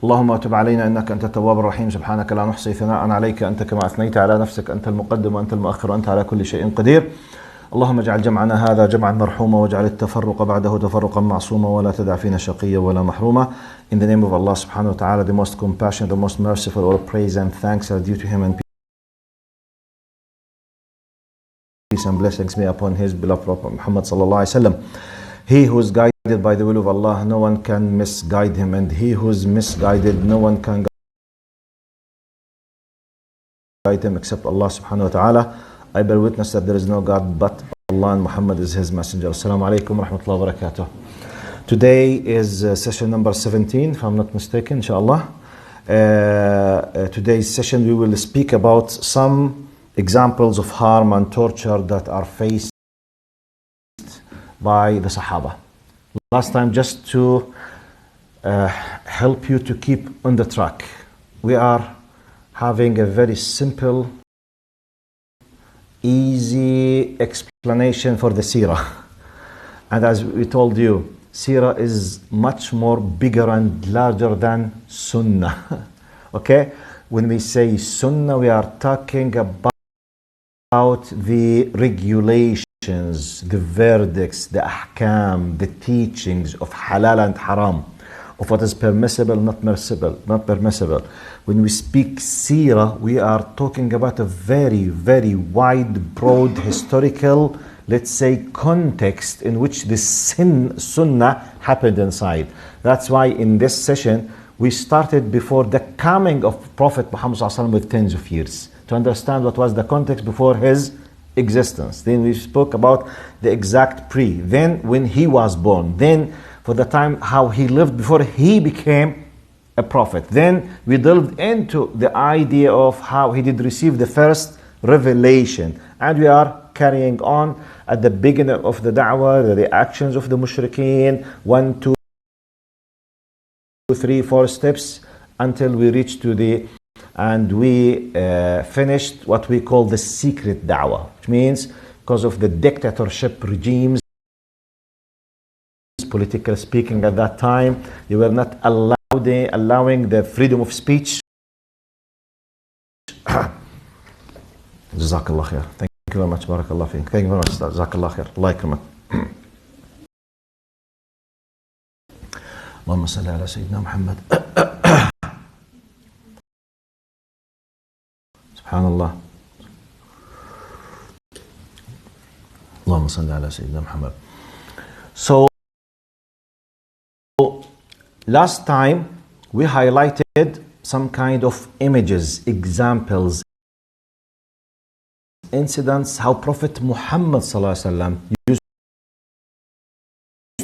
اللهم تب علينا إنك أنت التواب الرحيم. سبحانك لا نحصي ثناء عليك أنت كما أثنيت على نفسك. أنت المقدم وأنت المؤخر وأنت على كل شيء قدير. اللهم اجعل جمعنا هذا جمعا مرحوما واجعل التفرق بعده تفرقا معصوما ولا تدع فينا شقيا ولا محروما. In the name of Allah subhanahu wa ta'ala, the most compassionate, the most merciful, all praise and thanks are due to Him, and peace and blessings be upon His beloved Prophet Muhammad sallallahu alaihi wasallam. He who is guided by the will of Allah, no one can misguide him, and he who is misguided, no one can guide him except Allah subhanahu wa ta'ala. I bear witness that there is no God but Allah and Muhammad is His messenger. Assalamu alaikum wa rahmatullahi wa barakatuh. Today is session number 17, if I'm not mistaken, inshallah. Today's session we will speak about some examples of harm and torture that are faced by the Sahaba. Last time, just to help you to keep on the track, we are having a very simple, easy explanation for the Seerah. And as we told you, Seerah is much more bigger and larger than Sunnah. Okay? When we say Sunnah, we are talking about the regulations, the verdicts, the ahkam, the teachings of halal and haram, of what is permissible, not permissible. When we speak Seerah, we are talking about a very, very wide, broad, historical, let's say, context in which the Sunnah happened inside. That's why in this session, we started before the coming of Prophet Muhammad ﷺ with tens of years, to understand what was the context before his existence. Then we spoke about the exact then when he was born, then for the time how he lived before he became a prophet. Then we delved into the idea of how he did receive the first revelation, and we are carrying on at the beginning of the da'wah, the actions of the mushrikeen, 1, 2, 3, 4 steps, until we reach to the and we finished what we call the secret da'wah, which means because of the dictatorship regimes, politically speaking, at that time, they were not allowing the freedom of speech. Jazakallah khair. Thank you very much. Barakallah feek. Thank you very much. Jazakallah khair. Allah yakramak. Allahumma salli ala Sayyidina Muhammad. Subhanallah. Allahumma salli ala Sayyidina Muhammad. So, last time we highlighted some kind of images, examples, incidents, how Prophet Muhammad ﷺ used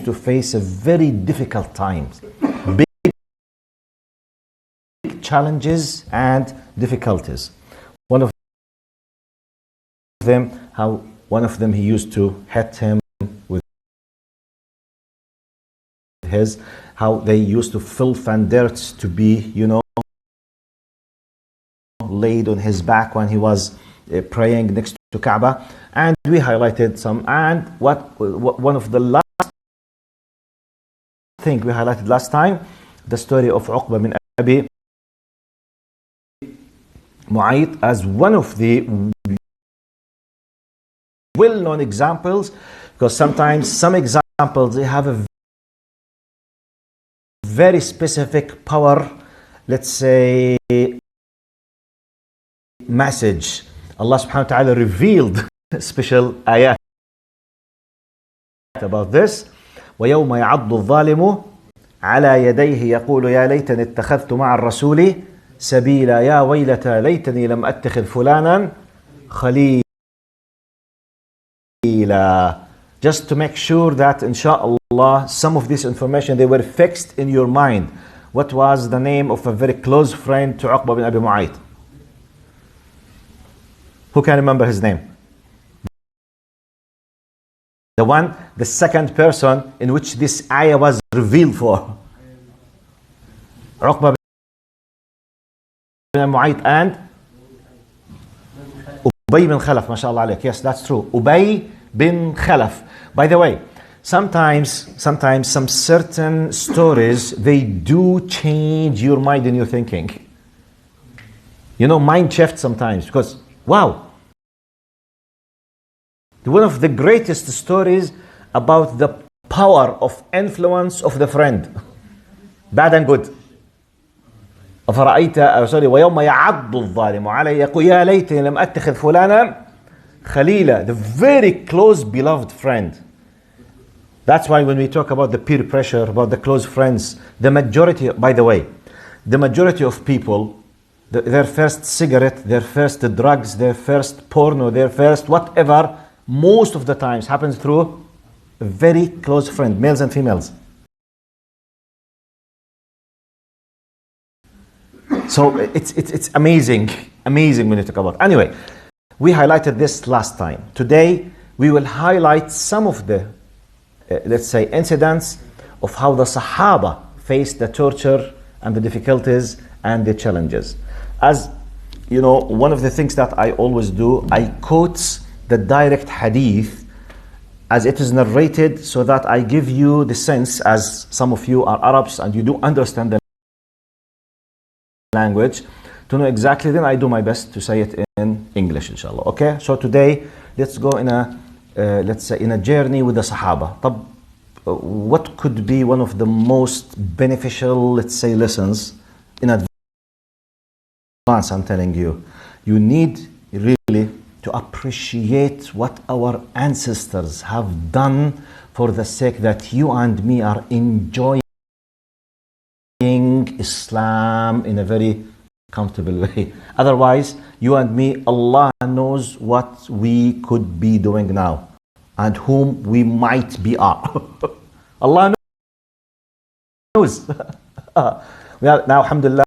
to face a very difficult times, big challenges and difficulties. One of them he used to hit him with how they used to filth and dirt to be, laid on his back when he was praying next to Kaaba. And we highlighted some, and one of the last thing we highlighted last time, the story of Uqba bin Abi Mu'ayt as one of the well-known examples, because sometimes some examples, they have a very specific power, let's say, message. Allah subhanahu wa ta'ala revealed special ayat about this. وَيَوْمَ يَعَضُّ الظَّالِمُ عَلَى يَدَيْهِ يَقُولُ يَا لَيْتَنِي اتَّخَذْتُ مَعَ الرَّسُولِ سَبِيلًا يَا وَيْلَتَى لَيْتَنِي لَمْ أَتَّخِذْ فُلَانًا خَلِيلًا. Just to make sure that, inshallah, some of this information, they were fixed in your mind. What was the name of a very close friend to Uqba bin Abi Mu'ayt? Who can remember his name? The second person in which this ayah was revealed for. Uqba bin Abi Mu'ayt and Ubay bin Khalaf, mashallah alayk. Yes, that's true. Ubay bin Khalaf. By the way, sometimes some certain stories, they do change your mind and your thinking. Mind shift sometimes because, wow. One of the greatest stories about the power of influence of the friend, bad and good. ويوم يعض الظالم عليه يقول يا ليتني لم أتخذ فلانا خليلا, the very close beloved friend. That's why when we talk about the peer pressure, about the close friends, the majority, by the way, the majority of people, their first cigarette, their first drugs, their first porno, their first whatever, most of the times happens through a very close friend, males and females. So it's amazing when you talk about. Anyway, we highlighted this last time. Today we will highlight some of the, let's say, incidents of how the Sahaba faced the torture and the difficulties and the challenges. As you know, one of the things that I always do, I quote the direct hadith as it is narrated so that I give you the sense, as some of you are Arabs and you do understand the language, to know exactly. Then I do my best to say it in English, inshallah. Okay, so today let's go in a let's say in a journey with the Sahaba. What could be one of the most beneficial, let's say, lessons in advance? I'm telling you, you need really to appreciate what our ancestors have done for the sake that you and me are enjoying Islam in a very comfortable way. Otherwise, you and me, Allah knows what we could be doing now and whom we might be are. Allah knows. We are, now, alhamdulillah,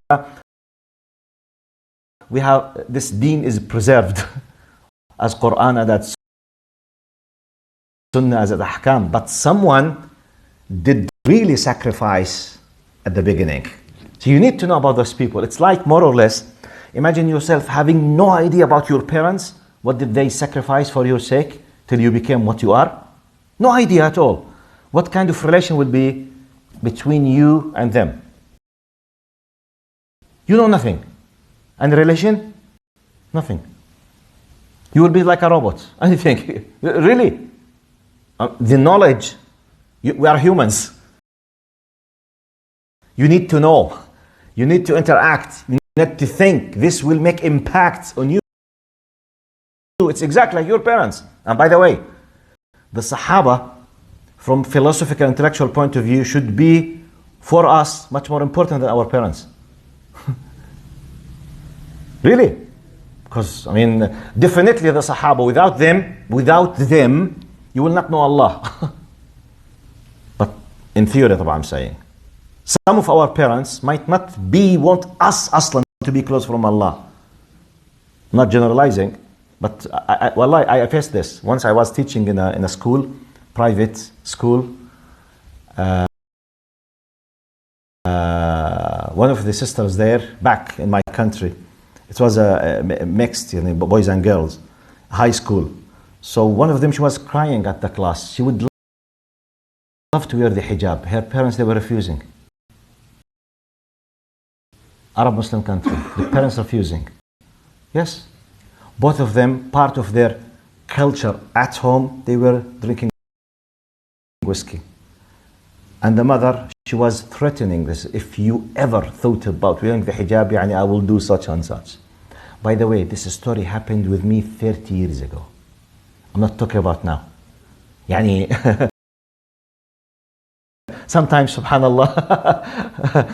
we have, this deen is preserved as Quran and as Sunnah as Ahkam. But someone did really sacrifice at the beginning. So you need to know about those people. It's like, more or less, imagine yourself having no idea about your parents. What did they sacrifice for your sake till you became what you are? No idea at all. What kind of relation will be between you and them? You know nothing. And relation? Nothing. You will be like a robot. Anything. Really? The knowledge, we are humans. You need to know. You need to interact. You need to think. This will make impact on you. It's exactly like your parents. And by the way, the Sahaba, from philosophical intellectual point of view, should be, for us, much more important than our parents. Really? Because, I mean, definitely the Sahaba, without them, you will not know Allah. But in theory, I'm saying. Some of our parents might not want us aslan to be close from Allah. I'm not generalizing, but I faced this. Once I was teaching in a school, private school. One of the sisters there, back in my country, it was a mixed, boys and girls, high school. So one of them, she was crying at the class. She would love to wear the hijab. Her parents, they were refusing. Arab Muslim country, the parents refusing. Yes. Both of them, part of their culture at home, they were drinking whiskey. And the mother, she was threatening this. If you ever thought about wearing the hijab, I will do such and such. By the way, this story happened with me 30 years ago. I'm not talking about now. Sometimes, subhanallah,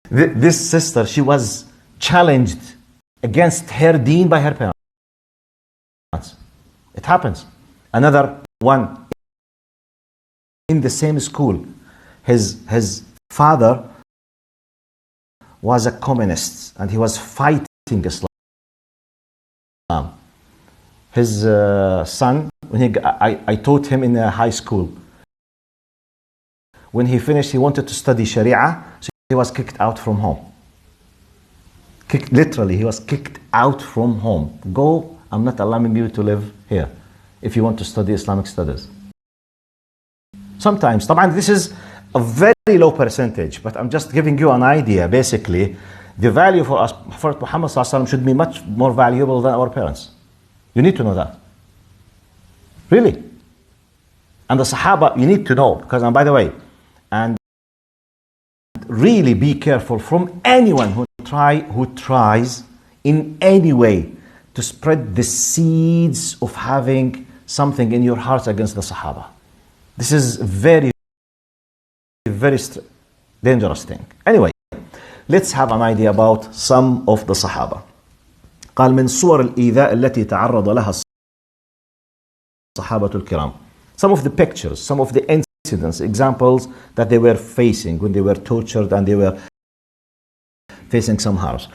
this sister, she was challenged against her deen by her parents. It happens. Another one, in the same school, his father was a communist and he was fighting Islam. His son, I taught him in a high school. When he finished, he wanted to study Sharia, so he was kicked out from home. Literally, he was kicked out from home. Go, I'm not allowing you to live here. if you want to study Islamic studies. Sometimes, طبعا this is a very low percentage, but I'm just giving you an idea. Basically, the value for us, for Muhammad ﷺ should be much more valuable than our parents. You need to know that. Really. And the Sahaba, you need to know, because, and by the way, and really be careful from anyone who tries in any way to spread the seeds of having something in your hearts against the Sahaba. This is very, very dangerous thing. Anyway, let's have an idea about some of the Sahaba. قال من صور الإيذاء التي تعرض لها الصحابة الكرام. Some of the pictures, some of the incidents, examples that they were facing when they were tortured and they were facing some harms.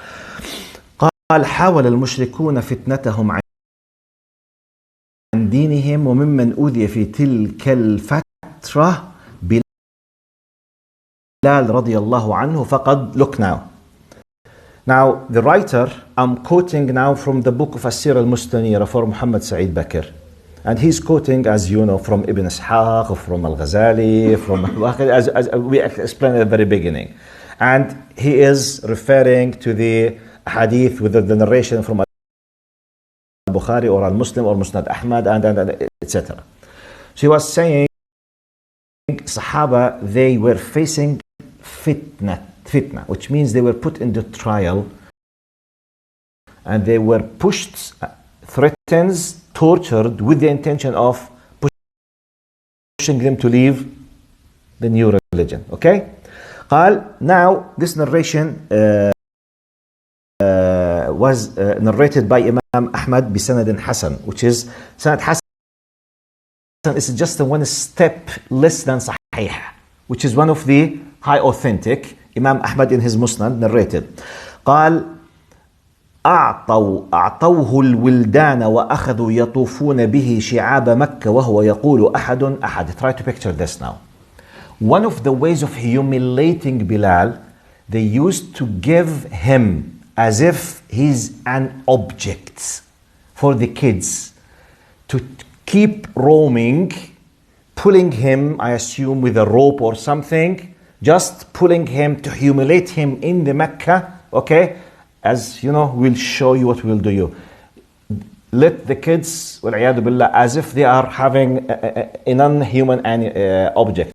قال حاول المشركون فتنتهم عن دينهم وممن أوذي في تلك الفترة بلال رضي الله عنه فقد. Look now. Now the writer, I'm quoting now from the book of Seerah al-Mustanira for Muhammad Sa'id Bakr. And he's quoting, as you know, from Ibn Ishaq, from Al-Ghazali, from as we explained at the very beginning. And he is referring to the hadith with the narration from Al-Bukhari or Al-Muslim or Musnad Ahmad and etc. So he was saying, Sahaba, they were facing fitna, which means they were put into trial and they were pushed, threatened, tortured with the intention of pushing them to leave the new religion. Okay? قال, now this narration was narrated by Imam Ahmad بسند حسن, which is سند حسن is just one step less than صحيح, which is one of the high authentic. Imam Ahmad in his Musnad narrated. قال أعطوه الولدان وأخذوا يطوفون به شعاب مكة وهو يقول أحد أحد. Try to picture this now. One of the ways of humiliating Bilal, they used to give him as if he's an object for the kids to keep roaming, pulling him, I assume, with a rope or something, just pulling him to humiliate him in the Mecca, okay? As you know, we'll show you what we'll do you. Let the kids, والعياذ بالله, as if they are having a non-human object.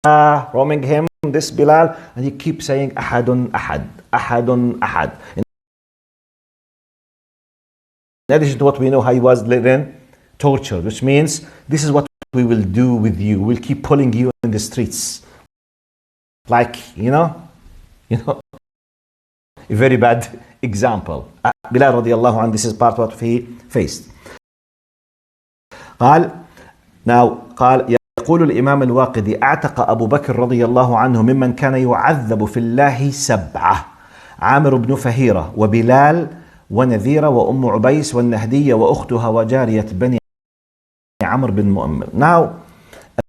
Roaming him, this Bilal, and he keeps saying أحد أحد أحد أحد. In addition to what we know, how he was then tortured, which means this is what we will do with you. We'll keep pulling you in the streets. Like, you know, a very bad example. Bilal radiallahu anhu, this is part of what he faced. قال يقول الإمام الواقدي أعتق أبو بكر رضي الله عنه ممن كان يعذب في الله 7 عامر بن فهيرة وبلال ونذيرة وأم عبيس والنهدية وأختها وجارية بني عمرو بن مؤمل. Now,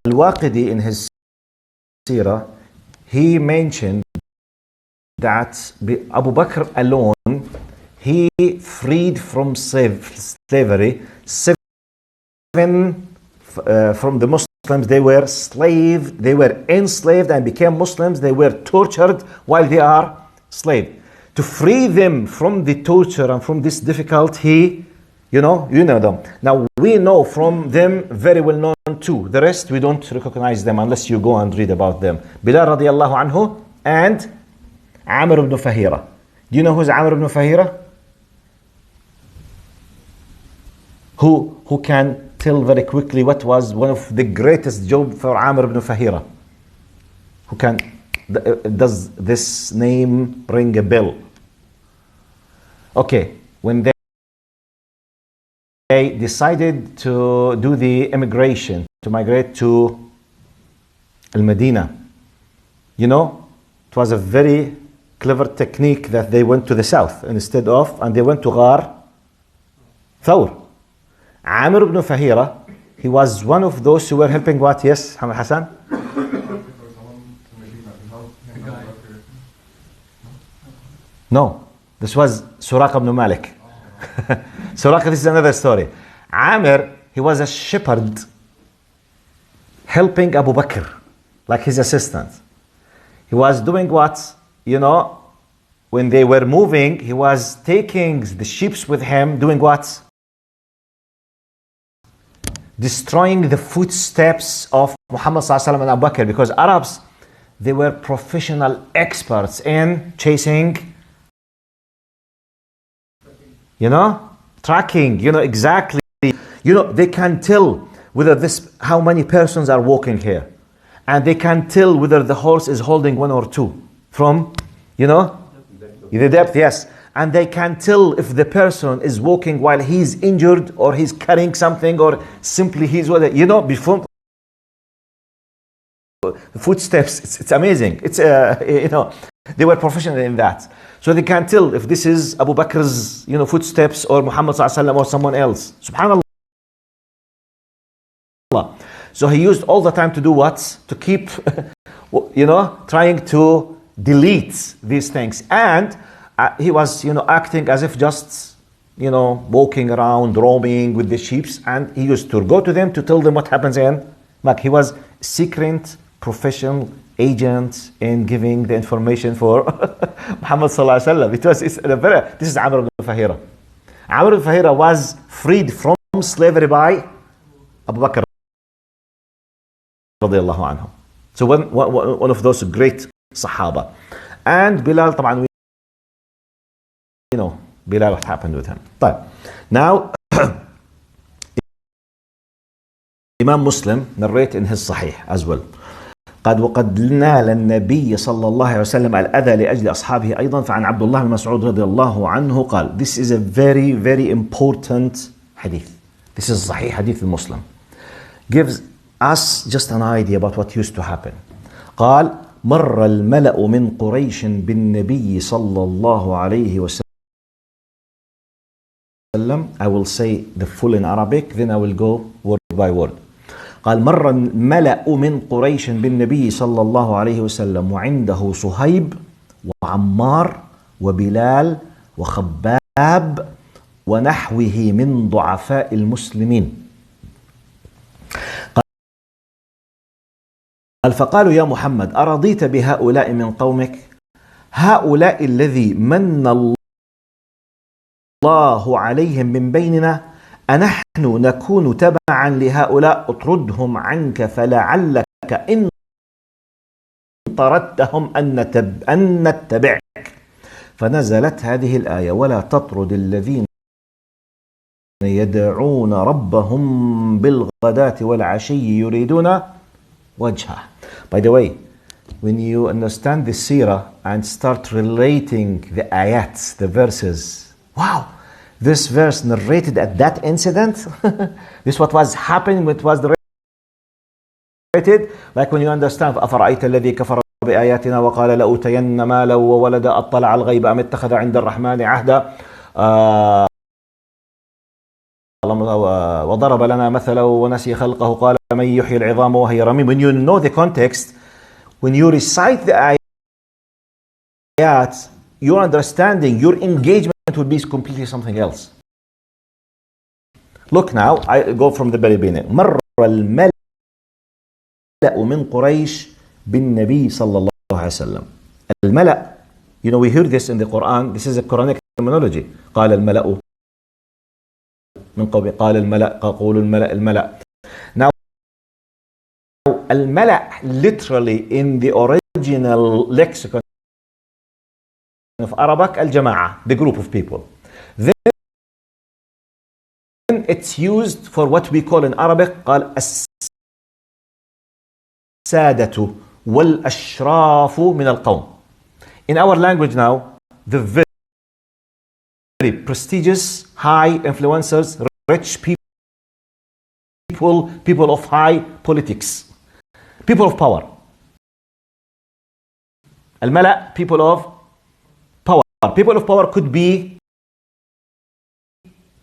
Al-Waqidi in his Seerah, he mentioned that Abu Bakr alone, he freed from slavery 7 from the Muslims. They were enslaved and became Muslims. They were tortured while they are slaves. To free them from the torture and from this difficulty, you know them. Now we know from them very well known too. The rest we don't recognize them unless you go and read about them. Bilal radiallahu anhu and Amr ibn Fahira. Do you know who's Amr ibn Fahira? Who can tell very quickly what was one of the greatest job for Amr ibn Fahira? Who can? Does this name ring a bell? Okay, when they decided to do the immigration, to migrate to Al-Medina, it was a very clever technique that they went to the south instead of, and they went to Ghar Thawr. Amr ibn Fahira, he was one of those who were helping what? Yes, Hamad Hassan? No. This was Suraq ibn Malik. Suraq, this is another story. Amir, he was a shepherd helping Abu Bakr, like his assistant. He was doing what? You know, when they were moving, he was taking the sheep with him, doing what? Destroying the footsteps of Muhammad sallallahu alaihi wasallam and Abu Bakr, because Arabs, they were professional experts in chasing, you know, tracking, you know, exactly. You know, they can tell whether how many persons are walking here. And they can tell whether the horse is holding one or two from, you know, the depth, yes. And they can tell if the person is walking while he's injured or he's carrying something or simply he's, you know, before the footsteps. It's amazing. It's, you know, they were professional in that. So they can tell if this is Abu Bakr's, you know, footsteps or Muhammad sallallahu alaihi wasallam or someone else. Subhanallah. So he used all the time to do what? To keep, you know, trying to delete these things. And he was, you know, acting as if just, you know, walking around, roaming with the sheep. And he used to go to them to tell them what happens in Makkah. He was secret, professional agent in giving the information for Muhammad sallallahu alaihi wasallam. This is Amr ibn Fahira. Amr ibn Fahira was freed from slavery by Abu Bakr radiallahu anhu. So one of those great Sahaba. And Bilal, طبعا, you know, Bilal, what happened with him. But now, Imam Muslim narrate in his Sahih as well. قد وقد نال النبي صلى الله عليه وسلم الأذى لأجل أصحابه أيضا فعن عبد الله بن مسعود رضي الله عنه قال. This is a very, very important hadith. This is Sahih hadith Muslim. Gives us just an idea about what used to happen. قال مر الملأ من قريش بالنبي صلى الله عليه وسلم. I will say the full in Arabic, then I will go word by word. قال مر الملأ من قريش بالنبي صلى الله عليه وسلم وعنده صهيب وعمار وبلال وخباب ونحوه من ضعفاء المسلمين. قال فقالوا يا محمد أرضيت بهؤلاء من قومك؟ هؤلاء الذي من الله عليهم من بيننا أنحن نكون تبعا لهؤلاء اطردهم عنك فلعلك إن طردتهم أن نتبعك. فنزلت هذه الآية ولا تطرد الذين يدعون ربهم بالغداة والعشي يريدون وجهه. By the way, when you understand the Seerah and start relating the ayats, the verses, wow, this verse narrated at that incident, this what was happening, what was narrated, like when you understand أفرأيت الذي كفر بآياتنا وقال لأوتين مالا وولدا أطلع الغيب أم اتخذ عند الرحمن عهدا وضرب لنا مثلا ونسي خلقه قال من يحيي العظام وهي رميم. When you know the context, when you recite the ayat, your understanding, your engagement would be completely something else. Look now, I go from the very beginning. مر الملأ من قريش بالنبي صلى الله عليه وسلم. الملأ, you know, we hear this in the Quran. This is a Quranic terminology. قال الملأ من قوم قال الملأ قول الملأ. Now, الملأ literally in the original lexicon of Arabic, الجماعة, the group of people. Then it's used for what we call in Arabic قال السادة والأشراف من القوم. In our language now, the very prestigious, high influencers, rich people of high politics, people of power. Al-Mala, people of power. People of power could be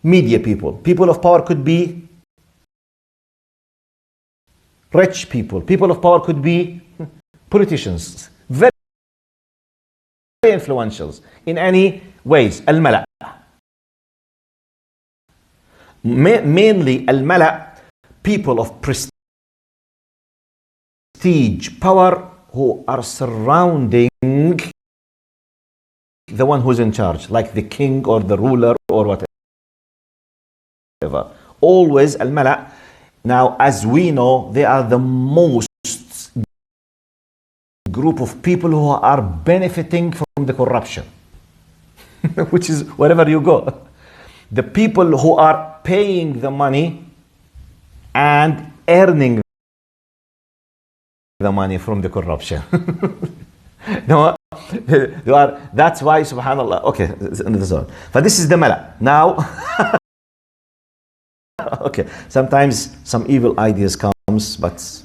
media people. People of power could be rich people. People of power could be politicians. Very influential in any ways. الملأ. Mainly الملأ, people of prestige, power, who are surrounding the one who's in charge, like the king or the ruler or whatever. Always الملأ. Now, as we know, they are the most group of people who are benefiting from the corruption, which is wherever you go. The people who are paying the money and earning the money from the corruption. No, that's why, subhanallah. Okay, this one. But this is the mala. Now, okay, sometimes some evil ideas comes, but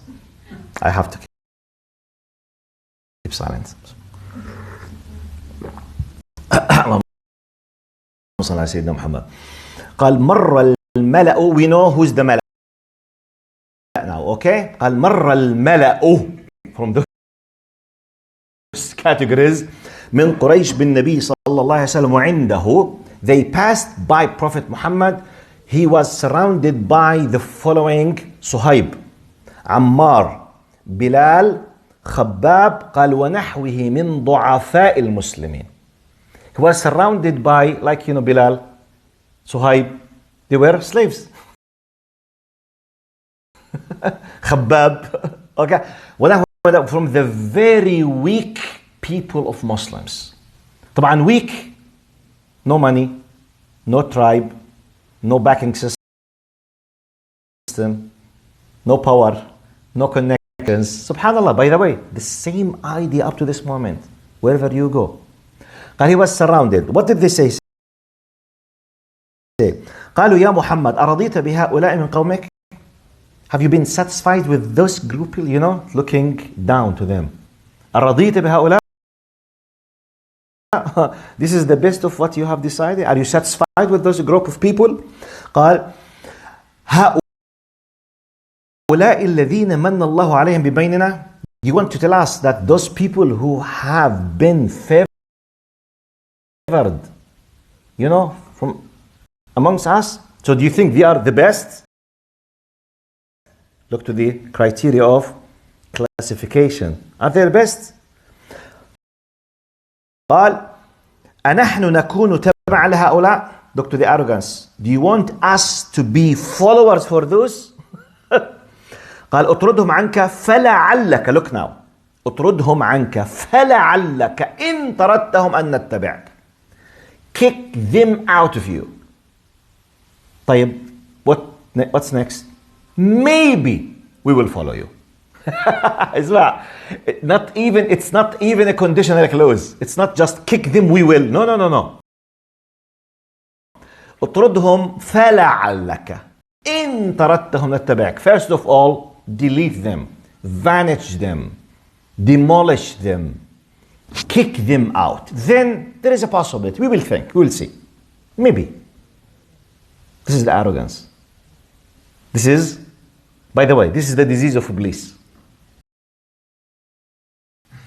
I have to keep silent. صلى على سيدنا محمد. قال مر الملأ. We know who's the ملأ now, okay? قال مر الملأ from those categories من قريش بالنبي صلى الله عليه وسلم وعنده. They passed by Prophet Muhammad. He was surrounded by the following: صهيب, عمار, بلال, خباب. قال ونحوه من ضعفاء المسلمين. He was surrounded by, like, Bilal, Suhaib, they were slaves. Khabbab, okay? From the very weak people of Muslims. طبعا weak, no money, no tribe, no backing system, no power, no connections. Subhanallah, by the way, the same idea up to this moment, wherever you go. قال he was surrounded. What did they say? قالوا يا محمد أرضيت بهؤلاء من قومك? Have you been satisfied with those group, looking down to them? أرضيت بهؤلاء? This is the best of what you have decided? Are you satisfied with those group of people? قال هؤلاء الذين من الله عليهم ببيننا. You want to tell us that those people who have been favored, from amongst us, so do you think they are the best? Look to the criteria of classification. Are they the best? قال أنحن نكون تبع لهؤلاء. Look to the arrogance. Do you want us to be followers for those? قال اطردهم عنك فلعلك. Look now. اطردهم عنك فلعلك إن طردتهم أن نتبعك. Kick them out of you. طيب, what's next? Maybe we will follow you. It's not even a conditional clause. It's not just kick them, we will. No. اطردهم فلعلك إن طردتهم نتبعك. First of all, delete them, vanish them, demolish them, kick them out. Then there is a possibility. We will think. We will see. Maybe. This is the arrogance. This is, by the way, this is the disease of Iblis.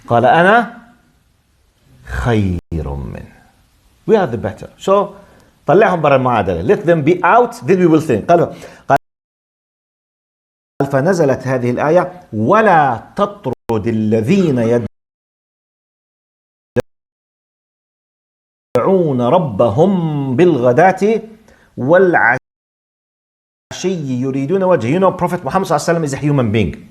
قال أنا خير منه. We are the better. So طلعهم برا المعادلة. Let them be out, then we will think. قال فنزلت هذه الآية ولا تطرد الذين يدعون ربهم بالغداة والعشي يريدون وجهه. Prophet Muhammad ﷺ is a human being.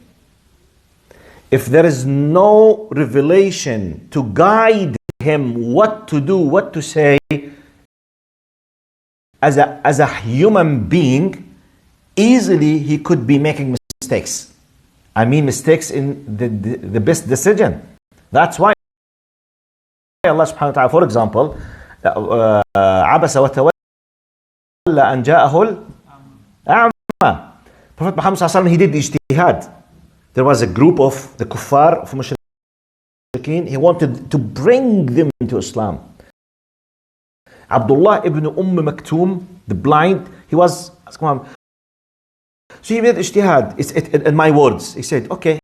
If there is no revelation to guide him what to do, what to say, as a human being, easily he could be making mistakes. I mean mistakes in the best decision. That's why Allah subhanahu wa ta'ala, for example, عبس وتولى أن جاءه الأعمى. Prophet Muhammad sallallahu alaihi wasallam, he did ijtihad. There was a group of the kuffar, of mushrikeen. He wanted to bring them into Islam. Abdullah ibn Maktoum, the blind, he was, so he did ijtihad. In my words, he said, okay,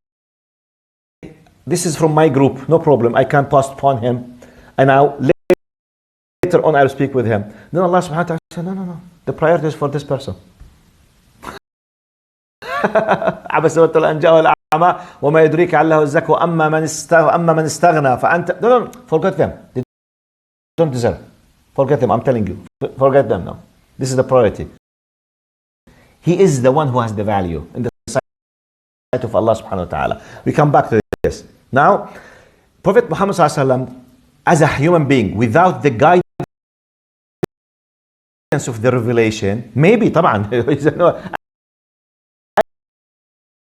this is from my group, no problem, I can postpone him. And now later on I'll speak with him. Then Allah subhanahu wa ta'ala said, no. The priority is for this person. عبس وتولى أن جاءه الأعمى وما يدريك لعله يزكى أما من استغنى فأنت no, forget them. They don't deserve. Forget them. I'm telling you. Forget them now. This is the priority. He is the one who has the value in the sight of Allah subhanahu wa ta'ala. We come back to this. Now, Prophet Muhammad sallallahu alaihi wasallam, as a human being, without the guidance of the revelation, maybe, طبعا,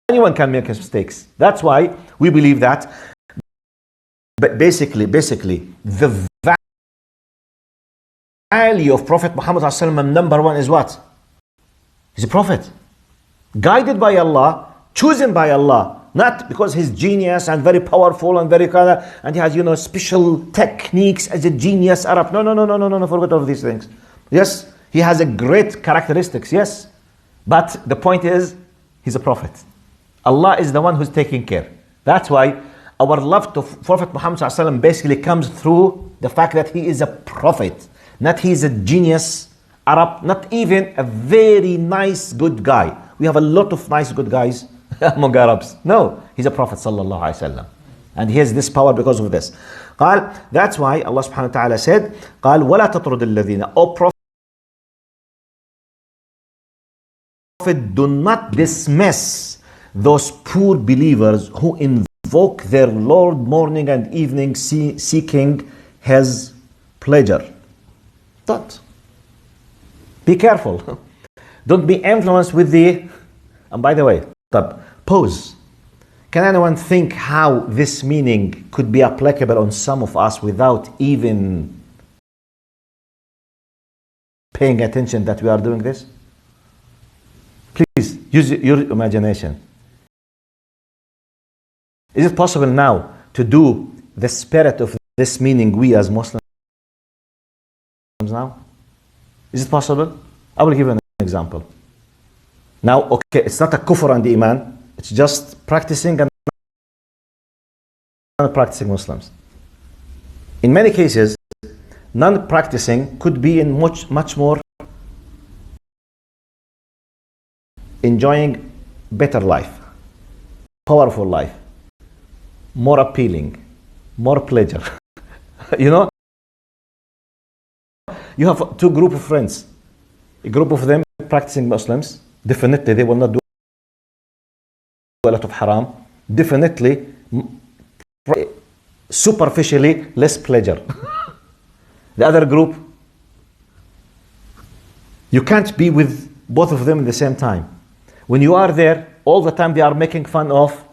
anyone can make mistakes. That's why we believe that. But basically, the value of Prophet Muhammad sallallahu alaihi wasallam, number one is what? He's a prophet, guided by Allah, chosen by Allah, not because he's genius and very powerful and very kind and he has special techniques as a genius Arab. No, forget all of these things. Yes, he has a great characteristics, yes, but the point is he's a prophet. Allah is the one who's taking care. That's why our love to Prophet Muhammad sallallahu alaihi wasallam basically comes through the fact that he is a prophet, not he is a genius Arab, not even a very nice good guy. We have a lot of nice good guys among Arabs. No, he's a prophet sallallahu alaihi wasallam, and he has this power because of this. قال, that's why Allah subhanahu wa ta'ala said, قال ولا تطرد الذين, O Prophet, do not dismiss those poor believers who invoke their Lord morning and evening seeking his pleasure. Don't. Be careful. Don't be influenced with the... And by the way, pause. Can anyone think how this meaning could be applicable on some of us without even paying attention that we are doing this? Please, use your imagination. Is it possible now to do the spirit of this meaning we as Muslims now? Is it possible? I will give you an example. Now, okay, it's not a kufr and iman. It's just practicing and non-practicing Muslims. In many cases, non-practicing could be in much more enjoying better life, powerful life, more appealing, more pleasure. You have two groups of friends. A group of them practicing Muslims, definitely they will not do a lot of haram. Definitely, superficially, less pleasure. The other group, you can't be with both of them at the same time. When you are there, all the time they are making fun of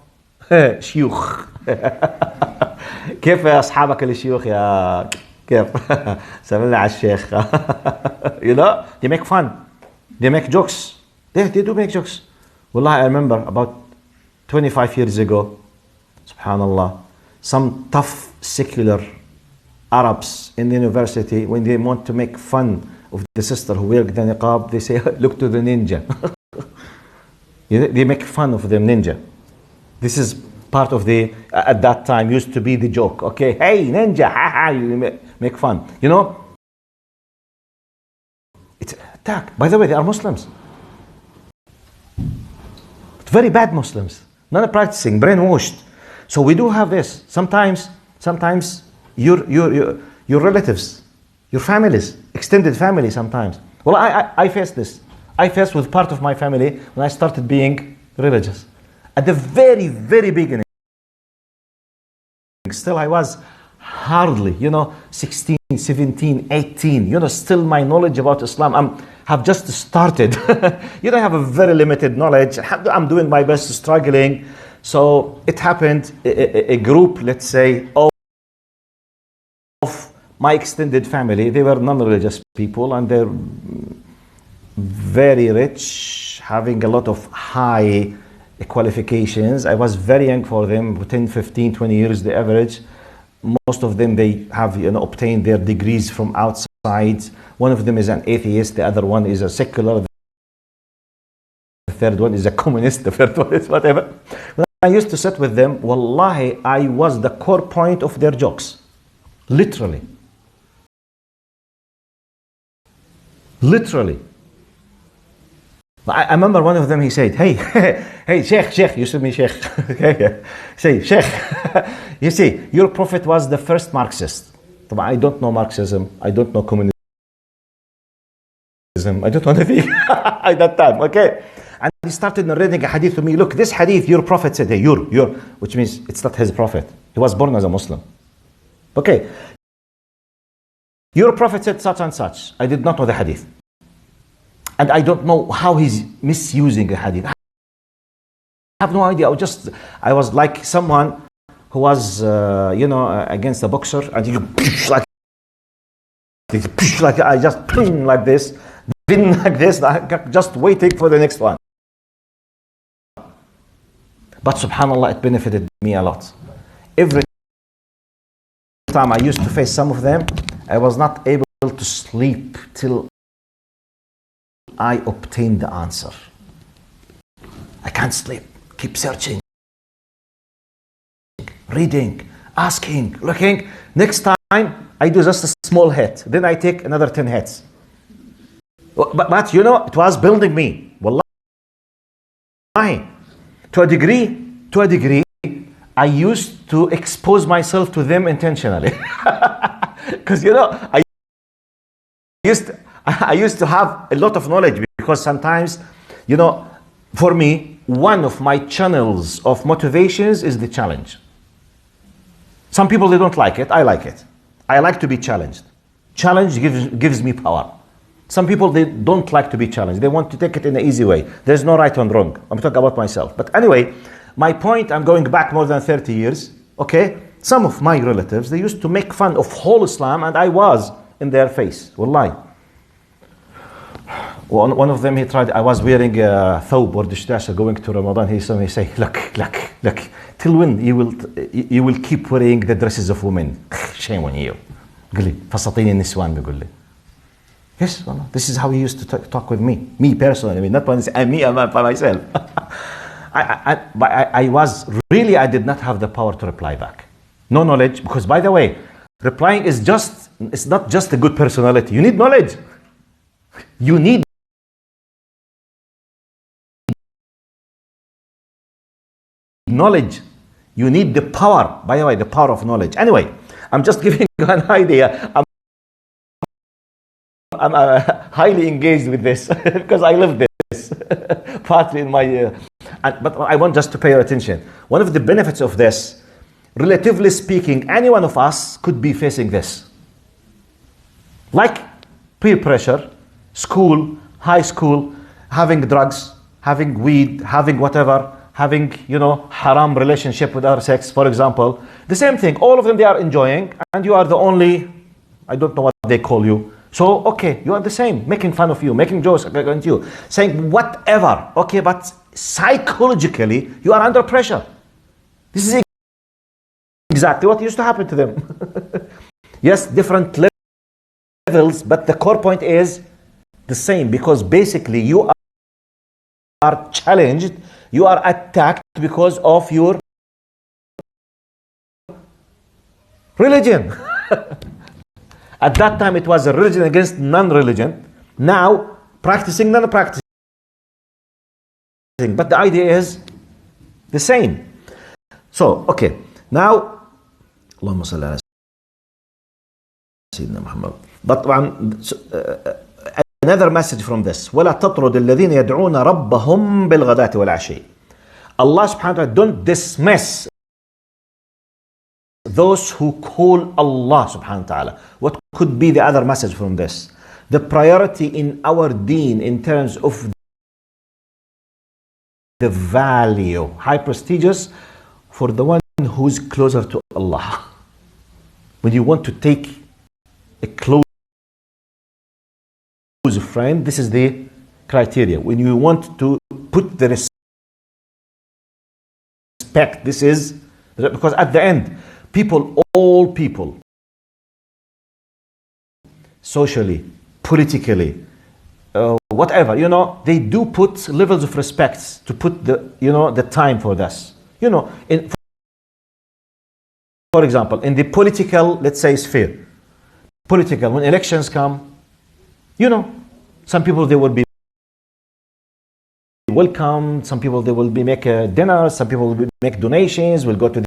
شيوخ. كيف يا أصحابك الشيوخ يا كيف سمعنا على الشيخ. They make fun, they make jokes, they do make jokes. Wallah, I remember about 25 years ago, subhanallah, some tough secular Arabs in the university, when they want to make fun of the sister who wears the niqab, they say, look to the ninja. They make fun of the ninja. This is part of the, at that time, used to be the joke. Okay, hey, ninja, ha ha, you make fun. It's attack. By the way, they are Muslims. Very bad Muslims. Not practicing, brainwashed. So we do have this. Sometimes your relatives, your families, extended family sometimes. Well, I faced this. I faced with part of my family when I started being religious. At the very, very beginning, still I was hardly, 16, 17, 18, still my knowledge about Islam, have just started. I have a very limited knowledge. I'm doing my best, struggling. So it happened, a group, let's say, of my extended family, they were non-religious people and they're very rich, having a lot of high qualifications. I was very young for them, 10, 15, 20 years the average. Most of them, they have obtained their degrees from outside. One of them is an atheist, the other one is a secular, the third one is a communist, the third one is whatever. When I used to sit with them, wallahi, I was the core point of their jokes. Literally. Literally. I remember one of them, he said, hey, hey, Sheikh, you see me, Sheikh. Say, Sheikh, you see, your prophet was the first Marxist. I don't know Marxism, I don't know communism, I don't know anything at that time, okay? And he started narrating a hadith to me. Look, this hadith, your prophet said, hey, your, which means it's not his prophet. He was born as a Muslim. Okay. Your prophet said such and such. I did not know the hadith. And I don't know how he's misusing a hadith. I have no idea. I was like someone who was, against a boxer, and you like I just like this, just waiting for the next one. But subhanallah, it benefited me a lot. Every time I used to face some of them, I was not able to sleep till I obtained the answer. I can't sleep. Keep searching, reading, asking, looking. Next time, I do just a small hit. Then I take another 10 hits. But it was building me. Wallahi. To a degree, I used to expose myself to them intentionally. Because, I used to have a lot of knowledge, because sometimes, for me, one of my channels of motivations is the challenge. Some people, they don't like it. I like it. I like to be challenged. Challenge gives me power. Some people, they don't like to be challenged. They want to take it in an easy way. There's no right and wrong. I'm talking about myself. But anyway, my point, I'm going back more than 30 years. Okay? Some of my relatives, they used to make fun of whole Islam, and I was in their face. Wallahi. One of them, he tried, I was wearing a thawb or dishtasha going to Ramadan. He saw me say, look, till when you will keep wearing the dresses of women? Shame on you. قال لي فساتين النسوان بيقول لي. Yes, this is how he used to talk with me. Me personally, not by myself. I did not have the power to reply back. No knowledge, because by the way, replying it's not just a good personality. You need knowledge. You need knowledge. You need the power. By the way, the power of knowledge. Anyway, I'm just giving you an idea. I'm highly engaged with this because I live this partly in my but I want just to pay your attention. One of the benefits of this, relatively speaking, any one of us could be facing this, like peer pressure, school, high school, having drugs, having weed, having whatever, having haram relationship with other sex, for example. The same thing, all of them, they are enjoying, and you are the only, I don't know what they call you. So, okay, you are the same, making fun of you, making jokes against you, saying whatever, okay, but psychologically, you are under pressure. This is exactly what used to happen to them. Yes, different levels, but the core point is the same, because basically you are challenged, you are attacked because of your religion. At that time, it was a religion against non-religion. Now, practicing, non-practicing. But the idea is the same. So, okay. Now, Allahumma salli ala Sayyidina Muhammad. But another message from this. وَلَا تَطْرُدِ الَّذِينَ يَدْعُونَ رَبَّهُمْ بِالْغَدَاةِ وَالْعَشِيِّ. Allah subhanahu wa ta'ala, don't dismiss those who call Allah subhanahu wa ta'ala. What could be the other message from this? The priority in our deen in terms of the value, high prestigious for the one who's closer to Allah. When you want to take a close friend, this is the criteria. When you want to put the respect, this is, because at the end, all people, socially, politically, whatever, they do put levels of respect to put the time for this. For example, in the political, let's say, sphere, when elections come, Some people, they will be welcome. Some people, they will be make a dinner. Some people will make donations. Will go to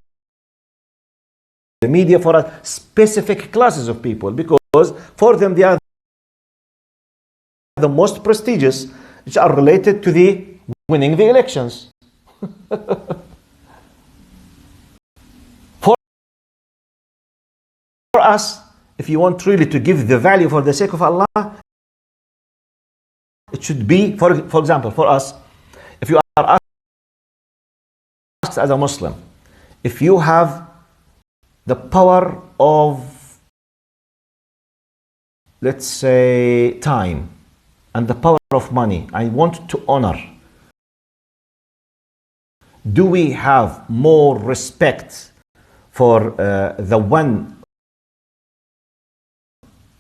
the media for a specific classes of people, because for them they are the most prestigious, which are related to the winning the elections. For us, if you want really to give the value for the sake of Allah, it should be, for example, for us, if you are asked as a Muslim, if you have the power of, let's say, time and the power of money, I want to honor, do we have more respect for the one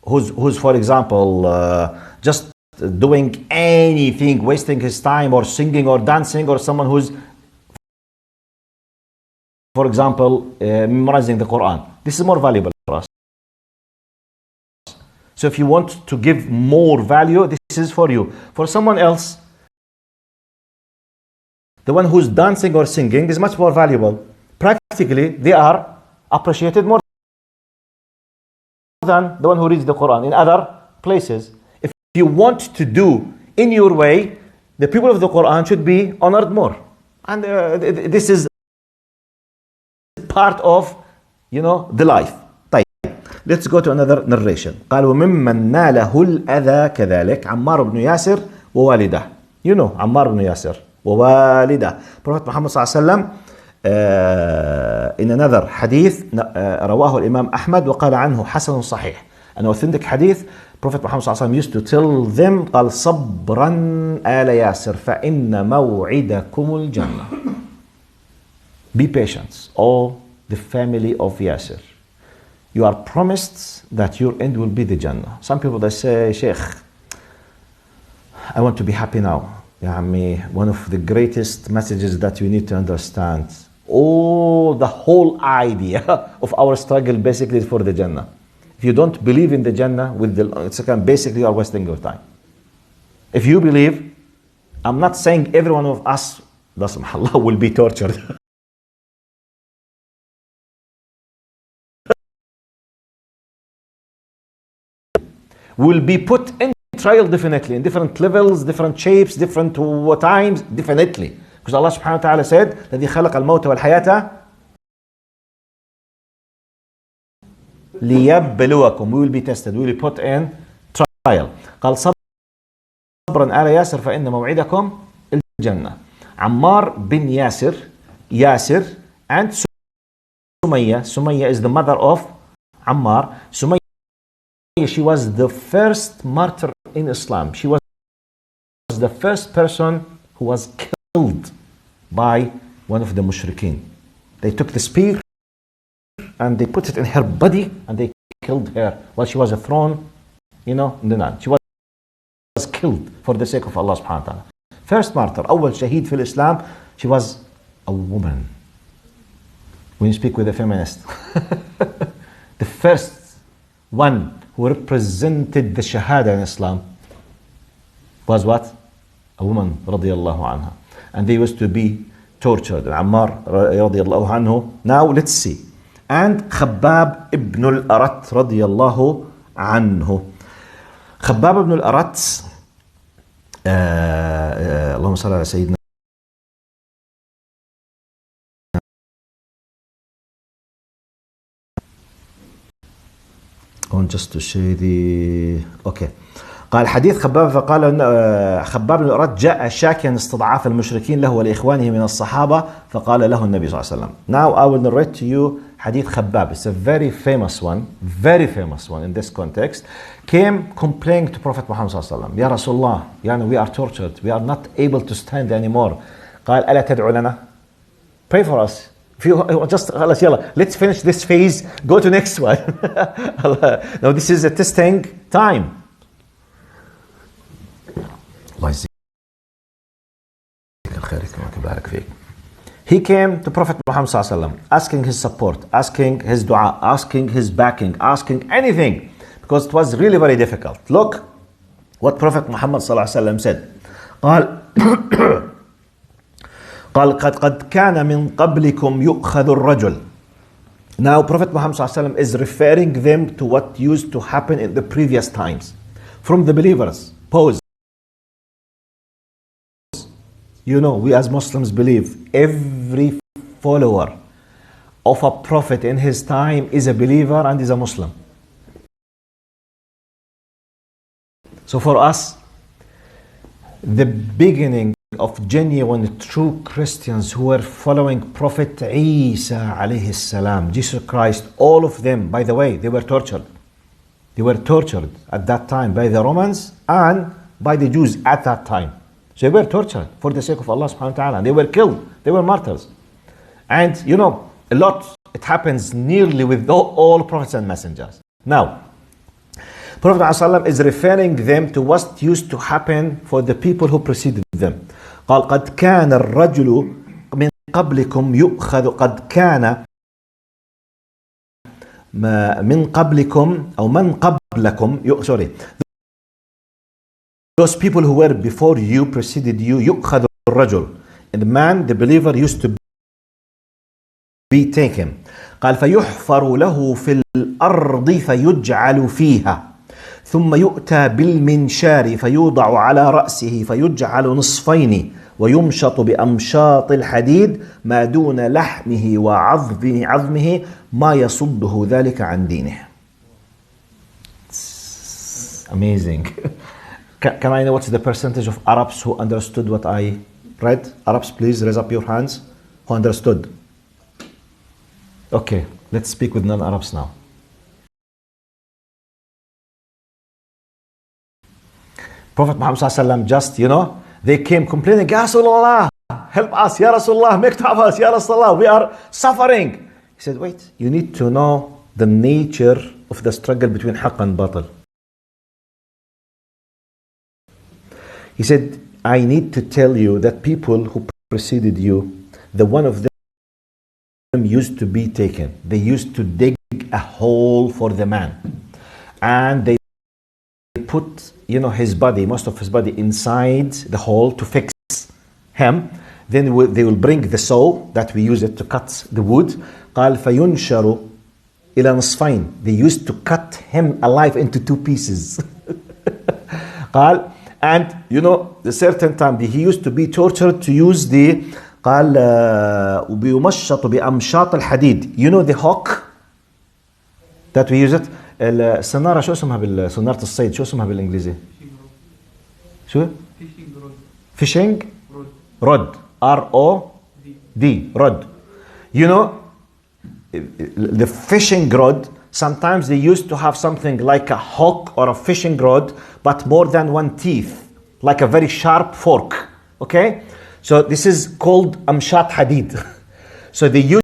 who's for example, just doing anything, wasting his time, or singing or dancing, or someone who's, for example, memorizing the Quran? This is more valuable for us. So if you want to give more value, this is for you. For someone else, the one who's dancing or singing is much more valuable. Practically, they are appreciated more than the one who reads the Quran in other places. If you want to do in your way, the people of the Quran should be honored more. And this is part of, the life. Let's go to another narration. قال وممن ناله الأذى كذلك عمار بن ياسر ووالده. عمار بن ياسر ووالده. Prophet Muhammad صلى الله عليه وسلم in another hadith رواه الإمام أحمد وقال عنه حسن صحيح. An authentic hadith, Prophet Muhammad صلى الله عليه وسلم used to tell them قال صبرا آل ياسر فإن موعدكم الجنة. Be patient, all the family of Yasir. You are promised that your end will be the Jannah. Some people, they say, Sheikh, I want to be happy now. One of the greatest messages that you need to understand. The whole idea of our struggle basically is for the Jannah. If you don't believe in the Jannah, basically you are wasting your time. If you believe, I'm not saying every one of us, Allah, will be tortured. Will be put in trial definitely, in different levels, different shapes, different times, definitely. Because Allah subhanahu wa ta'ala said, الذي خلق الموت والحياة ليبلوكم. We will be tested, we will be put in trial. قال صبرا آل ياسر فإن موعدكم الجنة. عمار bin Yasir and Sumayya is the mother of Ammar. Sumayya, she was the first martyr in Islam. She was the first person who was killed by one of the mushrikeen. They took the spear and they put it in her body and they killed her while she was thrown, in the night. She was killed for the sake of Allah subhanahu wa ta'ala. First martyr, أول شهيد في الإسلام, she was a woman. When you speak with a feminist, the first one who represented the Shahada in Islam was what? A woman, radiyallahu anha. And they used to be tortured. Ammar, radiyallahu anhu. Now let's see. And Khabbab ibn al-Arat, radiyallahu anhu. Khabbab ibn al-Arat, Allahumma salli ala Sayyidina. Just to show the okay. قال حديث خباب فقال خباب بن الأرت جاء شاكيا استضعاف المشركين له ولإخوانه من الصحابة فقال له النبي صلى الله عليه وسلم. Now I will narrate to you حديث خباب. It's a very famous one in this context. Came complaining to Prophet Muhammad صلى الله عليه وسلم. يا رسول الله, we are tortured, we are not able to stand anymore. قال ألا تدعو لنا? Pray for us. If you just let's finish this phase, go to next one. Now this is a testing time. He came to Prophet Muhammad asking his support, asking his dua, asking his backing, asking anything, because it was really very difficult. Look, What Prophet Muhammad ﷺ said. قال قد كان من قبلكم يؤخذ الرجل. Now Prophet Muhammad ﷺ is referring them to what used to happen in the previous times from the believers. Pause. You know, we as Muslims believe every follower of a prophet in his time is a believer and is a Muslim. So for us, the beginning of genuine true Christians who were following Prophet Isa alayhi salam, Jesus Christ, all of them, by the way, they were tortured. They were tortured at that time by the Romans and by the Jews at that time. So they were tortured for the sake of Allah subhanahu wa ta'ala. They were killed. They were martyrs. And you know, a lot, it happens nearly with all prophets and messengers. Now, Prophet ﷺ is referring them to what used to happen for the people who preceded them. قال قد كان الرجل من قبلكم يؤخذ قد كان من قبلكم أو من قبلكم sorry, those people who were before you, preceded you, يؤخذ الرجل, and the man, the believer, used to be taken. قال فيحفر له في الأرض فيجعل فيها ثم يؤتى بالمنشار فيوضع على رأسه فيجعل نصفين ويمشط بأمشاط الحديد ما دون لحمه وعظمه ما يصده ذلك عن دينه. It's amazing. Can I know what's the percentage of Arabs who understood what I read? Arabs, please raise up your hands. Who understood? Okay, let's speak with non-Arabs now. Prophet Muhammad ﷺ just, you know, they came complaining, Ya Rasulullah, help us, Ya Rasulullah, make to us, Ya Rasulullah, we are suffering. He said, wait, you need to know the nature of the struggle between haqq and batil. He said, I need to tell you that people who preceded you, the one of them used to be taken. They used to dig a hole for the man. And they put, you know, his body, most of his body inside the hole to fix him. Then they will bring the saw that we use it to cut the wood. قال فينشر إلى نصفين. They used to cut him alive into two pieces. قال, and you know, the certain time he used to be tortured to use the قال وبيمشط بأمشاط الحديد. You know the hawk that we use it. السنارة شو اسمها سنارة الصيد شو اسمها بالإنجليزي؟ شو؟ fishing rod. R-O-D, rod. You know, the fishing rod, sometimes they used to have something like a hook or a fishing rod, but more than one teeth, like a very sharp fork. Okay? So this is called amshat hadid. So they used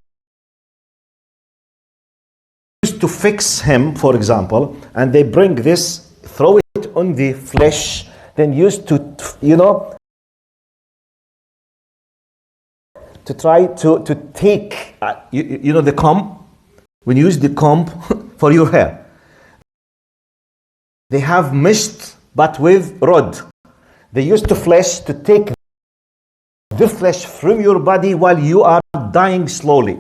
to fix him, for example, and they bring this, throw it on the flesh, then used to, you know, to try to take, you know the comb? When you use the comb for your hair, they have mist, but with rod. They used to flesh to take the flesh from your body while you are dying slowly.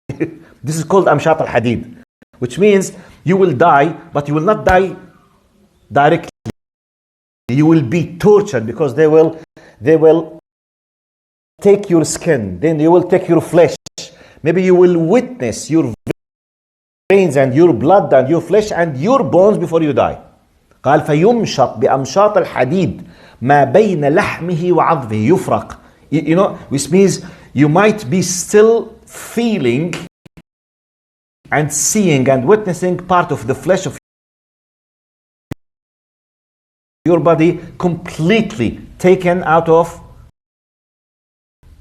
This is called amshat al-hadid, which means you will die, but you will not die directly. You will be tortured because they will take your skin, then they will take your flesh. Maybe you will witness your veins and your blood and your flesh and your bones before you die. قال فيمشط بأمشاط الحديد ما بين لحمه وعظمه يفرق. You know, which means you might be still feeling and seeing and witnessing part of the flesh of your body completely taken out of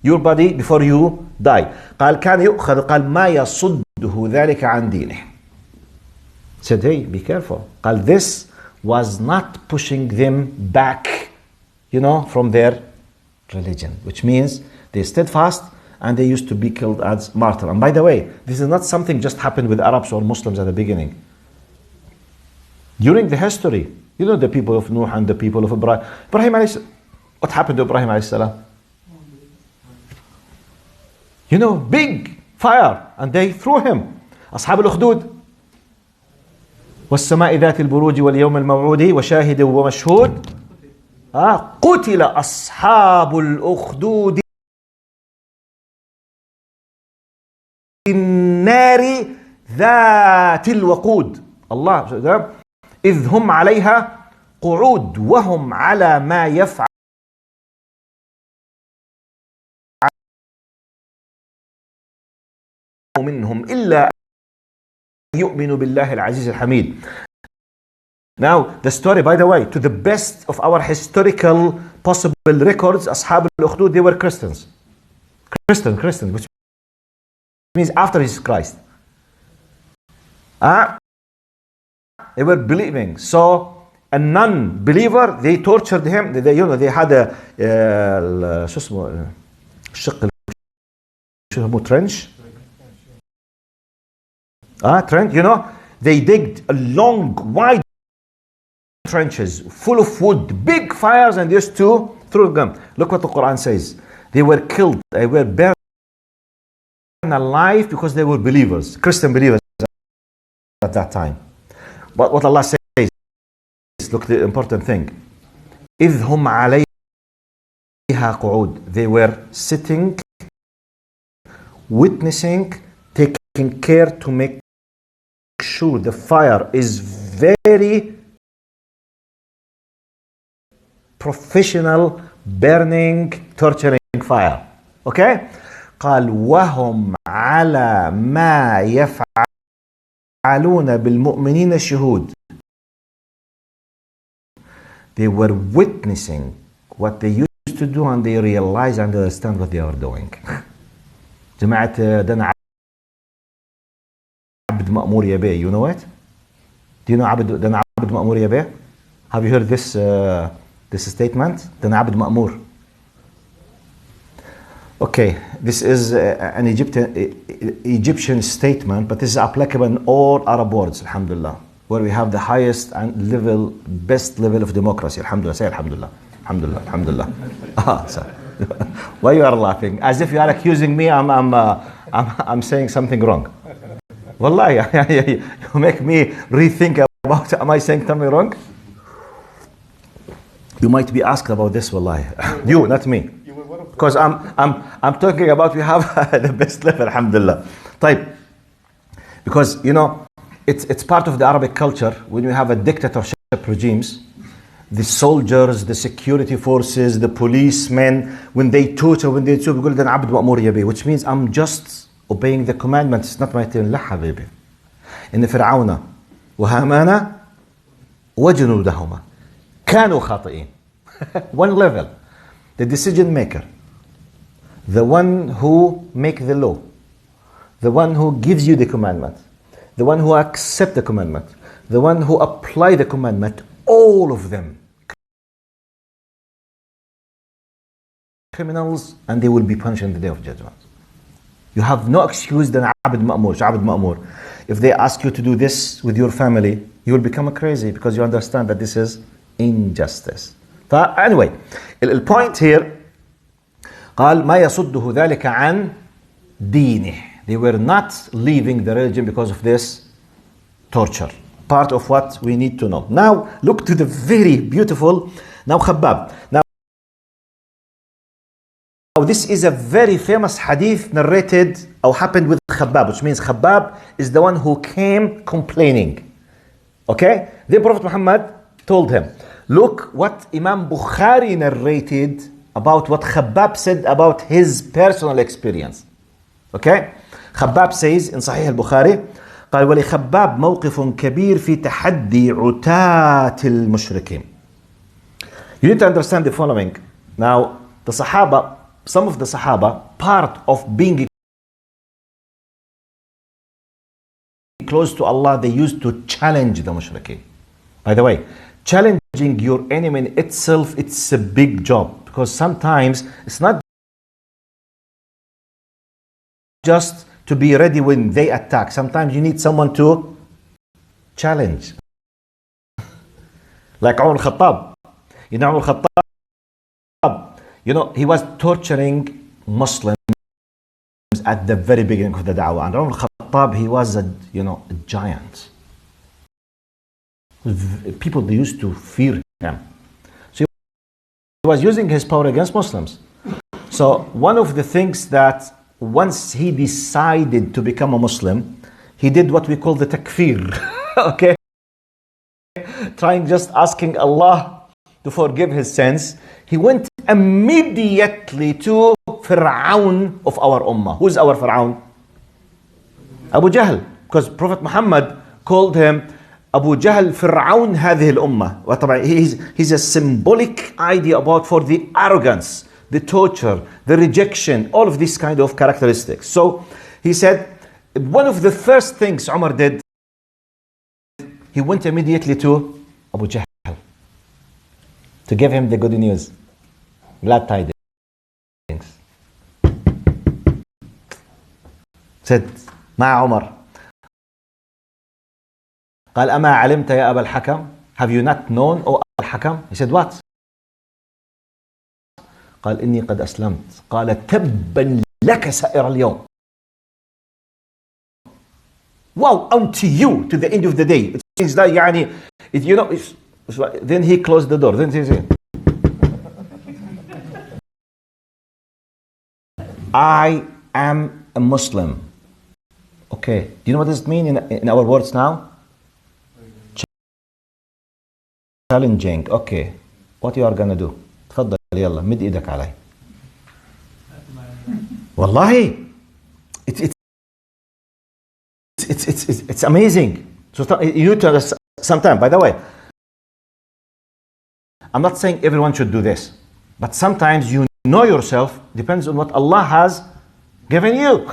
your body before you die. قال كان يؤخذ قال ما يصده ذلك عن دينه. Said, hey, be careful. قال this was not pushing them back, you know, from their religion, which means they stayed fast and they used to be killed as martyrs. And by the way, this is not something just happened with Arabs or Muslims at the beginning. During the history, You know the people of Nuh and the people of Ibrahim. What happened to Ibrahim alayhi salam? You know, big fire, and they threw him. أصحاب الأخدود والسماء ذات البروج واليوم الموعود وشاهد ومشهود قتل أصحاب الأخدود النار ذات الوقود الله إذ هم عليها قعود وهم على ما يفعل منهم إلا يؤمن بالله العزيز الحميد. Now the story, by the way, to the best of our historical possible records, أصحاب الأخدود, they were Christians, which means after Jesus Christ. They were believing. So a non-believer, they tortured him. They had a شو اسمه الشق شو اسمه trench. Trench, you know, they digged a long, wide trenches full of wood, big fires, and used to throw them. Look what the Quran says. They were killed, they were burned alive because they were believers, Christian believers at that time. But what Allah says, look at the important thing. إِذْ هُمْ عَلَيْهَا قُعُودٌ. They were sitting, witnessing, taking care to make sure the fire is very professional, burning, torturing fire. Okay? قال وهم على ما يفعلون بالمؤمنين شهود. They were witnessing what they used to do, and they realize and understand what they are doing. جماعة دنا عبد مأمور يا بيه. You know it? Do you know دنا عبد مأمور يا بيه? Have you heard this statement? دنا عبد مأمور. Okay, this is an Egyptian statement, but this is applicable in all Arab worlds, alhamdulillah, where we have the highest and best level of democracy. Alhamdulillah, say alhamdulillah. Alhamdulillah, alhamdulillah. Why you are laughing? As if you are accusing me I'm saying something wrong. Wallahi, you make me rethink about, am I saying something wrong? You might be asked about this, wallahi. You, not me. Because I'm talking about we have the best level, alhamdulillah. Type. Because, you know, it's part of the Arabic culture when you have a dictatorship regimes, the soldiers, the security forces, the policemen, when they torture, بيقول ده عبد مأمور يا بيه, which means I'm just obeying the commandments. It's not my turn. لا حبيبي. إن فرعون وهامان وجنودهما كانوا خاطئين. One level. The decision maker. The one who makes the law. The one who gives you the commandment. The one who accepts the commandment. The one who applies the commandment. All of them criminals, and they will be punished on the day of judgment. You have no excuse than عبد مأمور. If they ask you to do this with your family, you will become crazy because you understand that this is injustice. Anyway, the point here, قال ما يصده ذلك عن دينه. They were not leaving the religion because of this torture. Part of what we need to know. Now look to the very beautiful. Now Khabbab. Now this is a very famous hadith narrated or happened with Khabbab, which means Khabbab is the one who came complaining. Okay? The Prophet Muhammad told him, look what Imam Bukhari narrated about what Khabbab said about his personal experience. Okay? Khabbab says in Sahih al-Bukhari, قال ولخباب موقف كبير في تحدي عتاة المشركين. You need to understand the following. Now, the Sahaba, some of the Sahaba, part of being close to Allah, they used to challenge the mushrikeen. By the way, challenging your enemy in itself, it's a big job, because sometimes it's not just to be ready when they attack. Sometimes you need someone to challenge. Like Umar al-Khattab. You know Umar al-Khattab, you know, he was torturing Muslims at the very beginning of the da'wah. And Umar al-Khattab, he was a giant. People, they used to fear him. So he was using his power against Muslims. So one of the things that once he decided to become a Muslim, he did what we call the takfir. Okay? Trying just asking Allah to forgive his sins. He went immediately to Fir'aun of our ummah. Who's our Fir'aun? Abu Jahl. Because Prophet Muhammad called him Abu Jahl Fir'aun هذه الأمة. وطبعا he's a symbolic idea about for the arrogance, the torture, the rejection, all of these kind of characteristics. So he said, one of the first things Umar did, he went immediately to Abu Jahl to give him the good news, glad tidings. Said, مع عمر. قال أما علمت يا أبا الحكم? Have you not known, O أبا الحكم? He said, what? قال إني قد أسلمت. قال تبا لك سائر اليوم. Wow, unto you to the end of the day. It means that يعني, then he closed the door. Then he said, I am a Muslim. Okay, do you know what does it mean in our words now? Challenging. Okay, what you are gonna do? تفضل يلا مد ايدك علي. والله it's amazing. So you need to understand. Sometimes, by the way, I'm not saying everyone should do this, but sometimes you know yourself, depends on what Allah has given you.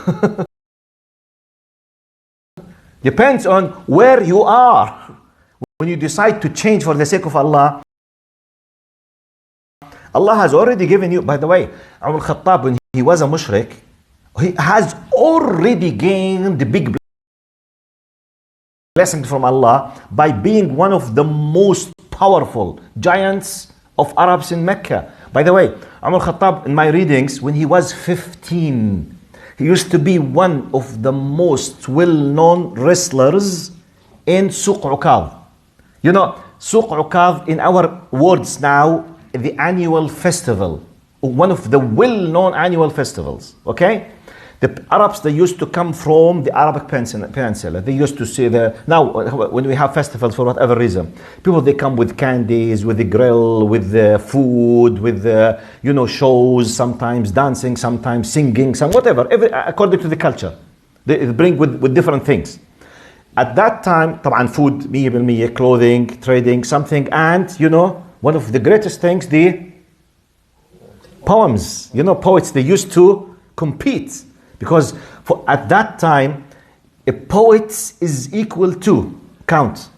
Depends on where you are. When you decide to change for the sake of Allah, Allah has already given you. By the way, Umar al-Khattab, when he was a mushrik, he has already gained the big blessing from Allah by being one of the most powerful giants of Arabs in Mecca. By the way, Umar al-Khattab, in my readings, when he was 15, he used to be one of the most well-known wrestlers in Suq Uqab. You know, Suq Uqab, in our words now, the annual festival, one of the well-known annual festivals, okay? The Arabs, they used to come from the Arabic Peninsula. They used to see now when we have festivals for whatever reason, people, they come with candies, with the grill, with the food, with the, shows, sometimes dancing, sometimes singing, whatever, according to the culture. They bring with different things. At that time, طبعا food, 100%, clothing, trading, something, and, one of the greatest things, the poems. Poets, they used to compete. Because at that time, a poet is equal to, count,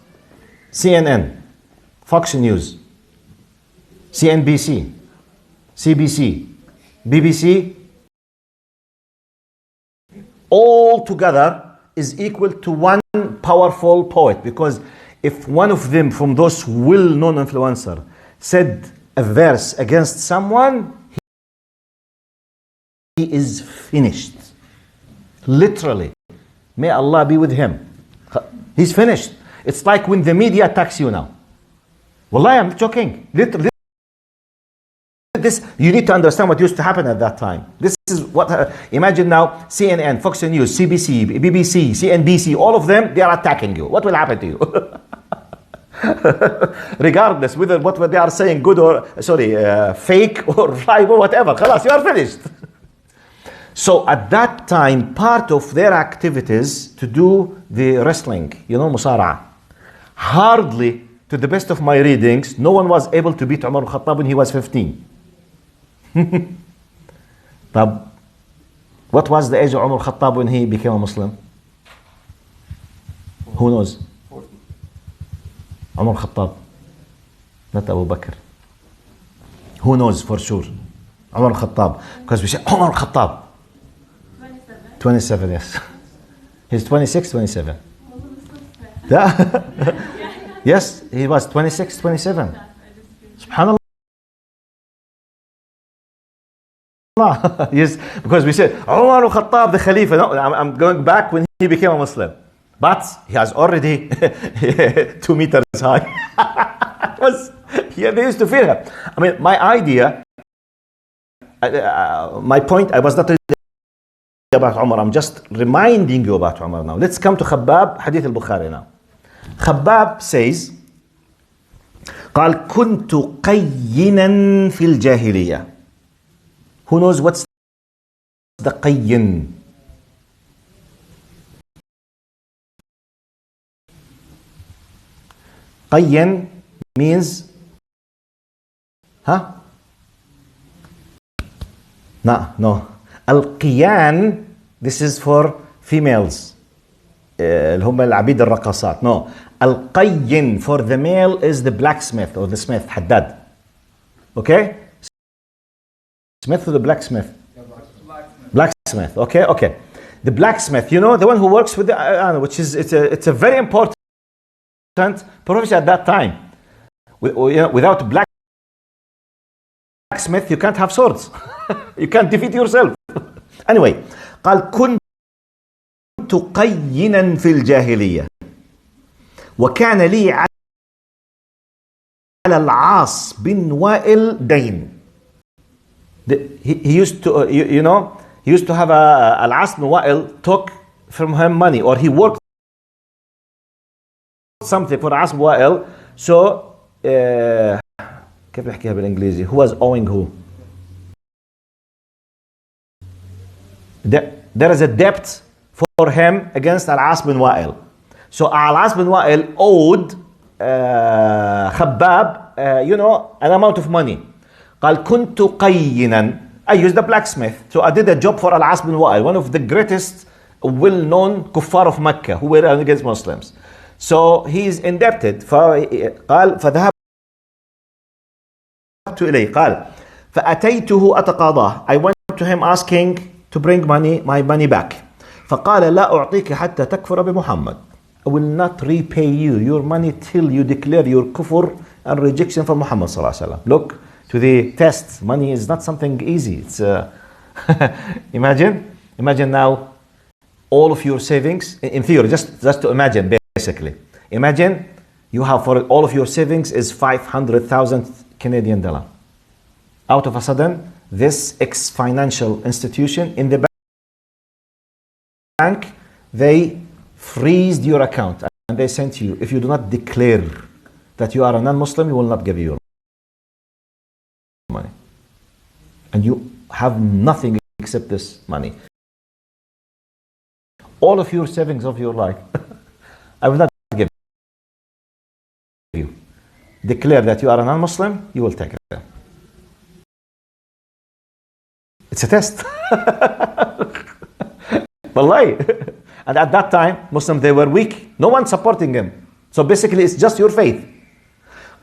CNN, Fox News, CNBC, CBC, BBC, all together is equal to one powerful poet. Because if one of them from those well-known influencer said a verse against someone, he is finished. Literally. May Allah be with him. He's finished. It's like when the media attacks you now. Wallahi, I'm joking. Literally. This, you need to understand what used to happen at that time. This is what, imagine now, CNN, Fox News, CBC, BBC, CNBC, all of them, they are attacking you. What will happen to you? Regardless whether what they are saying good or, fake or right or whatever. Khalas, you are finished. So at that time, part of their activities to do the wrestling, musara'a. Hardly, to the best of my readings, no one was able to beat Umar al-Khattab when he was 15. What was the age of Umar al-Khattab when he became a Muslim? Who knows? 40. Umar al-Khattab, not Abu Bakr. Who knows for sure? Umar al-Khattab. Because we say Umar al-Khattab. 27, yes. He's 26, 27. Yeah. Yes, he was 26, 27. Subhanallah. Yes, because we said Umar al-Khattab, the Khalifa. No, I'm going back when he became a Muslim. But he has already 2 meters high. They used to fear him. I mean, my idea, my point, I was not about Umar. I'm just reminding you about Umar now. Let's come to Khabbab, Hadith al-Bukhari now. Khabbab says, قال كنت قينا في الجاهلية. Who knows what's the qayyin? Qayyin means, huh? No. Al-qiyan, this is for females. اللي هم العبيد الرقصات. No. Al-qayyin for the male is the blacksmith or the smith, haddad. Okay? Smith or the blacksmith? Blacksmith. Okay. The blacksmith, you know, the one who works with the iron, which is it's a very important profession at that time. Without blacksmith, you can't have swords. You can't defeat yourself. Anyway, قال كنت قينا في الجاهلية وكان لي على العاص بن وائل دين. He used to, he used to have Al-As bin Wa'il took from him money, or he worked something for Al-As bin Wa'il. So, كيف نحكيها بالإنجليزي? Who was owing who? There is a debt for him against Al-As bin Wa'il. So Al-As bin Wa'il owed Khabbab, an amount of money. قال كنت قينا. I used the blacksmith. So I did a job for Al-As bin Wa'il, one of the greatest well-known kuffar of Mecca who were against Muslims. So he is indebted. قال فذهبت إليه. قال فأتيته أتقاضاه. I went to him asking to bring my money back. فقال لا أعطيك حتى تكفر بمحمد. I will not repay you your money till you declare your kufr and rejection for Muhammad صلى الله عليه وسلم. Look to the test. Money is not something easy. It's imagine now all of your savings in theory, just to imagine, basically imagine you have for all of your savings is 500,000 Canadian dollar. Out of a sudden, this financial institution in the bank, they freezed your account and they sent you, if you do not declare that you are a non-Muslim, you will not give you your money. And you have nothing except this money. All of your savings of your life, I will not give you. Declare that you are a non-Muslim, you will take it. It's a test. Wallahi. And at that time, Muslims, they were weak. No one supporting him. So basically, it's just your faith.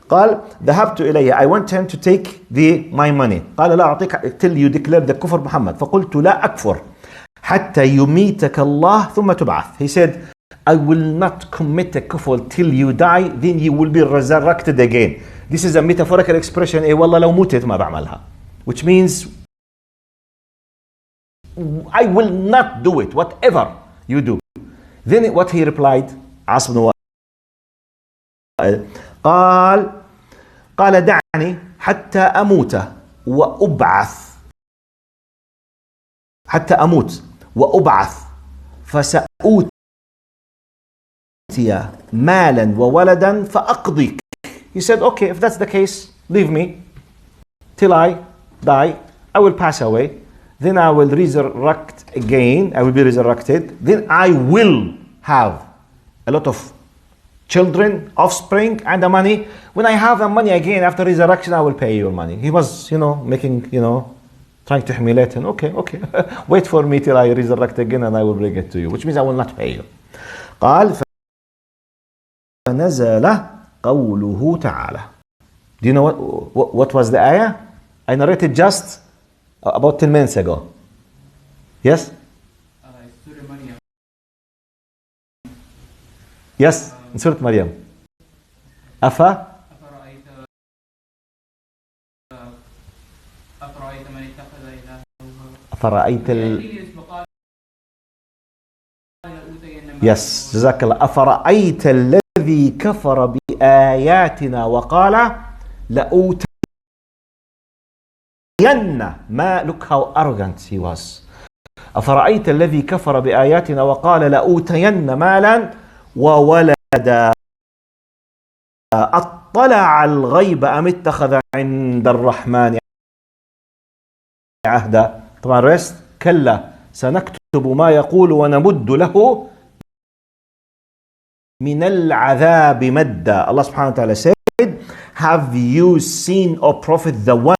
قال ذهبت إليه. I went him to take my money. قال لا أعطيك till you declare the كفر محمد. فقلت لا أكفر حتى يميتك الله ثم تبعث. He said, I will not commit a kufr till you die, then you will be resurrected again. This is a metaphorical expression. والله لو متت ما بعملها. Which means I will not do it, whatever you do. Then what he replied, عاص بن وائل, قال دعني حتى أموت وأبعث حتى أموت وأبعث فسأوتي مالا وولدا فأقضيك. He said, okay, if that's the case, leave me till I die. I will pass away. Then I will resurrect again. I will be resurrected. Then I will have a lot of children, offspring, and the money. When I have the money again after resurrection, I will pay your money. He was, making, trying to humiliate him. Okay. Wait for me till I resurrect again and I will bring it to you. Which means I will not pay you. قال فنزل قوله تعالى. Do you know what was the ayah? I narrated just about 10 minutes ago. Yes? Yes, in Surah Maryam. أفرأيت من اتخذ إلهه أفرأيت Yes, جزاك الله. أفرأيت الذي كفر بآياتنا وقال لأوتين ما. Look how arrogant he was. أفرأيت الذي كفر بآياتنا وقال لأوتين مالا وولدا أطلع الغيب أم اتخذ عند الرحمن عهدا. طبعا rest كلا سنكتب ما يقول ونمد له من العذاب مدا. Allah subhanahu wa ta'ala said, have you seen, O Prophet, the one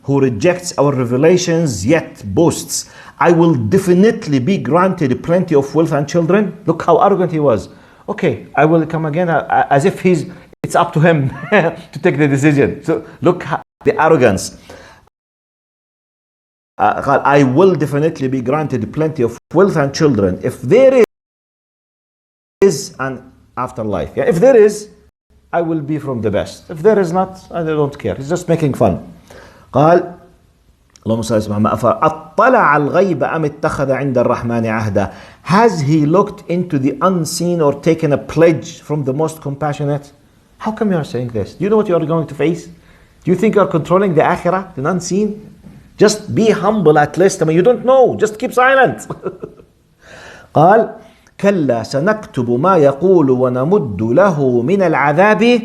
who rejects our revelations yet boasts, I will definitely be granted plenty of wealth and children. Look how arrogant he was. Okay, I will come again, as if it's up to him to take the decision. So look the arrogance. I will definitely be granted plenty of wealth and children if there is an afterlife. Yeah, if there is, I will be from the best. If there is not, I don't care. He's just making fun. قال اللهم صل على محمد أطلع الغيب أم اتخذ عند الرحمن عهدا. Has he looked into the unseen or taken a pledge from the most compassionate? How come you are saying this? Do you know what you are going to face? Do you think you are controlling the akhirah, the unseen? Just be humble at least. I mean, you don't know. Just keep silent. قال كلا سنكتب ما يقول ونمد له من العذاب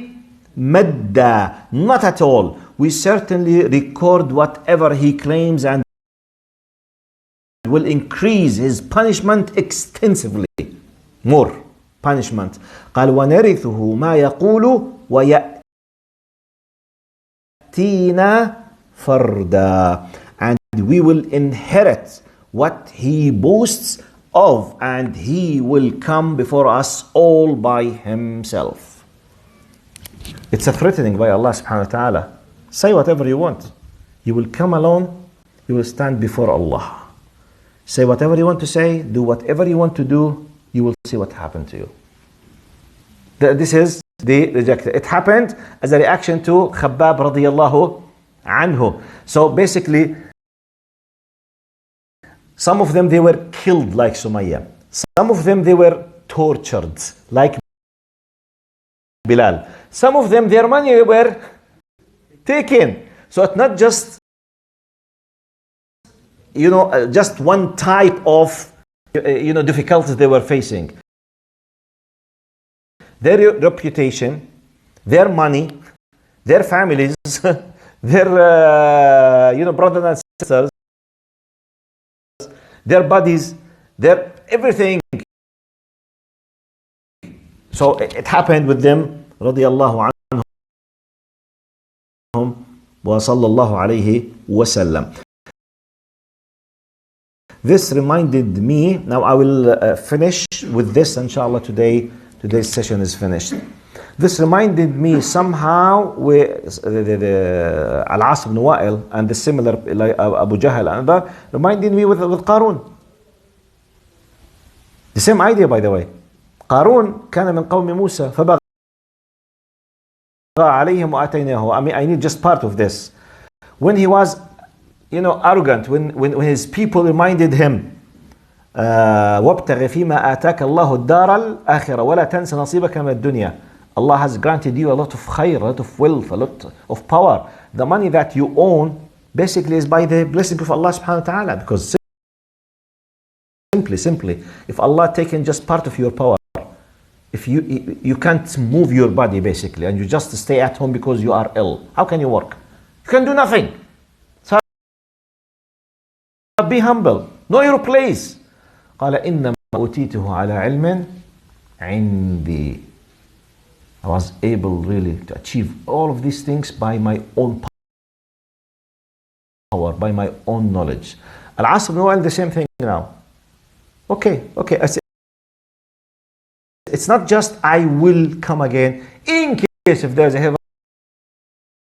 مدا. Not at all. We certainly record whatever he claims and will increase his punishment extensively. More punishment. قال ونرثه ما يقول ويأتينا فردا. And we will inherit what he boasts of, and he will come before us all by himself. It's a threatening by Allah subhanahu wa ta'ala. Say whatever you want. You will come alone, you will stand before Allah. Say whatever you want to say, do whatever you want to do, you will see what happened to you. This is the rejected. It happened as a reaction to Khabbab radiyallahu anhu. So basically, some of them, they were killed like Sumayya. Some of them, they were tortured like Bilal. Some of them, their money were taken. So it's not just, just one type of, difficulties they were facing. Their reputation, their money, their families, their, brothers and sisters, their bodies, their everything. So it happened with them, radiyallahu anhum wa sallallahu alayhi wa sallam. This reminded me, now I will finish with this, inshallah, today's session is finished. This reminded me somehow with Al-As ibn Wa'il and the similar, like Abu Jahl and that, reminded me with Qarun. The same idea, by the way. Qarun كان من قوم موسى فبغى عليهم وآتيناه. I need just part of this. When he was, arrogant, when his people reminded him, وابتغ فيما آتاك الله الدار الآخرة ولا تنس نصيبك من الدنيا. Allah has granted you a lot of khair, a lot of wealth, a lot of power. The money that you own basically is by the blessing of Allah subhanahu wa ta'ala. Because simply, if Allah taken just part of your power, if you can't move your body basically, and you just stay at home because you are ill, how can you work? You can do nothing. So be humble. Know your place. قال إنما أوتيته على علم عندي. I was able really to achieve all of these things by my own power, by my own knowledge. Al-As ibn Wa'il, the same thing now. Okay. It's not just I will come again. In case if there's a heaven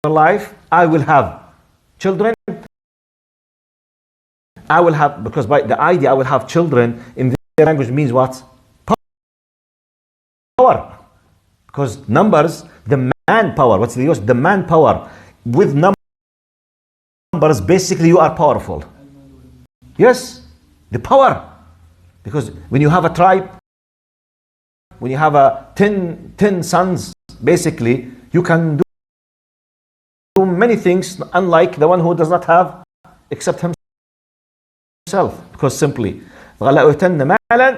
life, I will have children. I will have, because by the idea I will have children in their language means what? Power. Because numbers, the manpower. What's the use? The manpower. With numbers, basically you are powerful. Yes, the power. Because when you have a tribe, when you have 10 sons, basically, you can do many things, unlike the one who does not have, except himself. Because simply, لأوتن مالا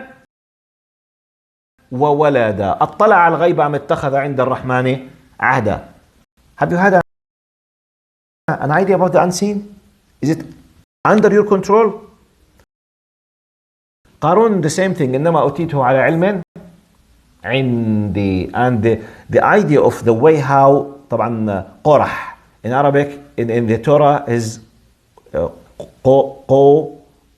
وولدا اطلع على الغيب أم اتخذ عند الرحمن عهدا. Have you had an idea about the unseen? Is it under your control? قارون the same thing. إنما أوتيته على علم عندي. And the idea of the way how طبعا قرح in Arabic in the Torah is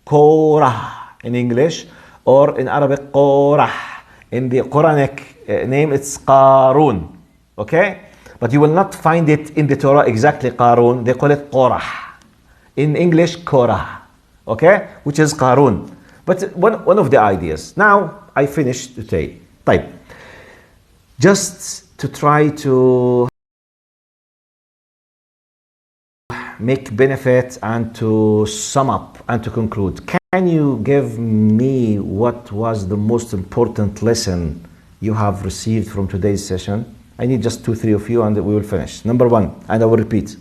قورة in English, or in Arabic قورح. In the Quranic name it's قارون. Okay, but you will not find it in the Torah exactly قارون. They call it قرح. In English قورة. Okay, which is قارون. But one of the ideas. Now I finished today. طيب. Just to try to make benefit and to sum up and to conclude. Can you give me what was the most important lesson you have received from today's session? I need just 2-3 of you and we will finish. Number one, and I will repeat.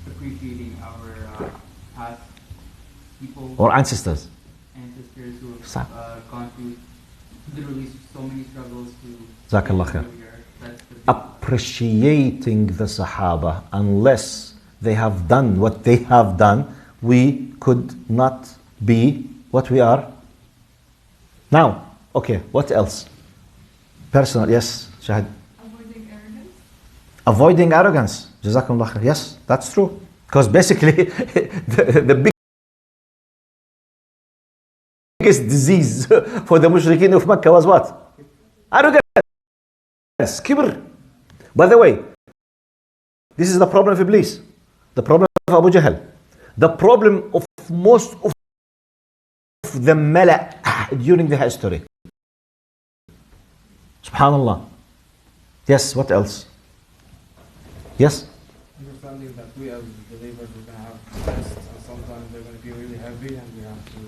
Appreciating our past people Or ancestors. who have gone through literally so many struggles to Jazakallah khair. Appreciating the Sahaba. Unless they have done what they have done, we could not be what we are now. Okay, what else? Personal, yes, Shahid. Avoiding arrogance. Avoiding arrogance. Jazakumullah khair. Yes, that's true. Because basically, the biggest disease for the mushrikeen of Mecca was what? Arrogance. Kibr. By the way, this is the problem of Iblis. The problem of Abu Jahl. The problem of most of the mala during the history. Subhanallah. Yes, what else? Yes? Understanding that we as believers we're going to have tests and sometimes they're going to be really heavy and we have to...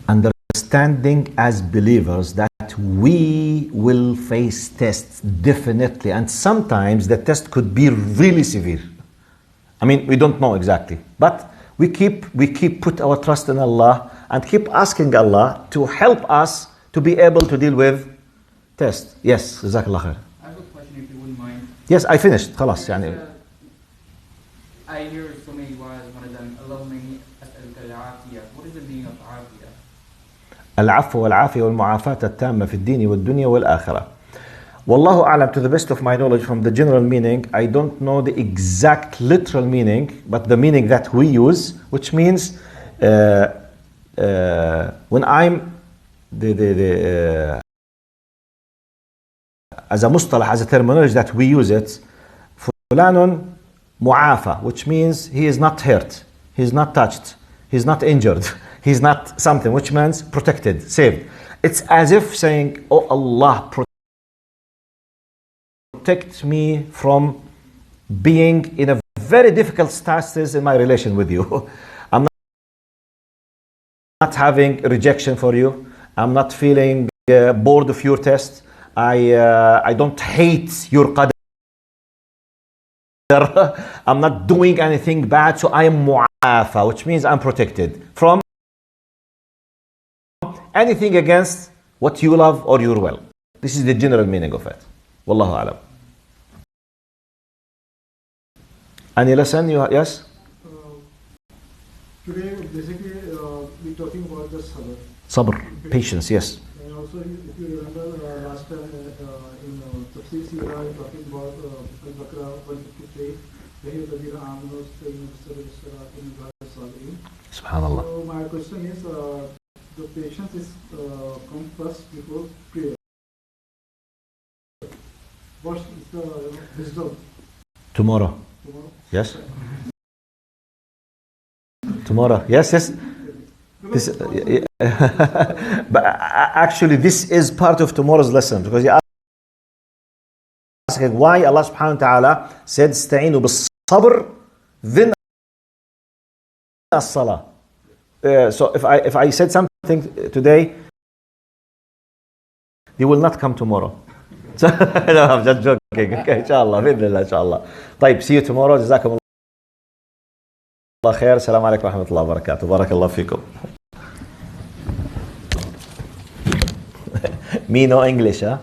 Understanding as believers that we will face tests, definitely. And sometimes the test could be really severe. I mean, we don't know exactly. But we keep put our trust in Allah and keep asking Allah to help us to be able to deal with tests. Yes, Jazakallah khair. I have a question if you wouldn't mind. Yes, I finished. خلاص يعني. I hear so many words, one of them, اللهم أسألك العافية. What is the meaning of عافية? العفو والعافية والمعافاة التامة في الدين والدنيا والآخرة. Wallahu a'lam, to the best of my knowledge from the general meaning, I don't know the exact literal meaning, but the meaning that we use, which means when I'm as a mustalah, as a terminology that we use it, فلان معافى, which means he is not hurt, he is not touched, he is not injured, he is not something, which means protected, saved. It's as if saying, oh Allah, protect me from being in a very difficult status in my relation with you. I'm not having rejection for you. I'm not feeling bored of your test. I don't hate your qadr. I'm not doing anything bad, so I am mu'afa, which means I'm protected from anything against what you love or your will. This is the general meaning of it. Wallahu alam. Any lesson? Yes? Today, basically, we're talking about the Sabr, patience, yes. And also, if you remember last time in Tafsir Seerah, talking about Al-Baqarah 153, Subhanallah. So my question is, the patience is come first before prayer. What is the wisdom? Tomorrow. Yes? Tomorrow. Yes, yes. This, but actually, this is part of tomorrow's lesson because you asking why Allah subhanahu wa ta'ala said استعينوا بالصبر then الصلاة. So if I said something today, they will not come tomorrow. No, I'm just joking. Okay, inshallah. بإذن الله إن شاء الله. طيب, see you tomorrow. جزاكم الله خير. السلام عليكم ورحمة الله وبركاته. بارك الله فيكم. Me no English, huh?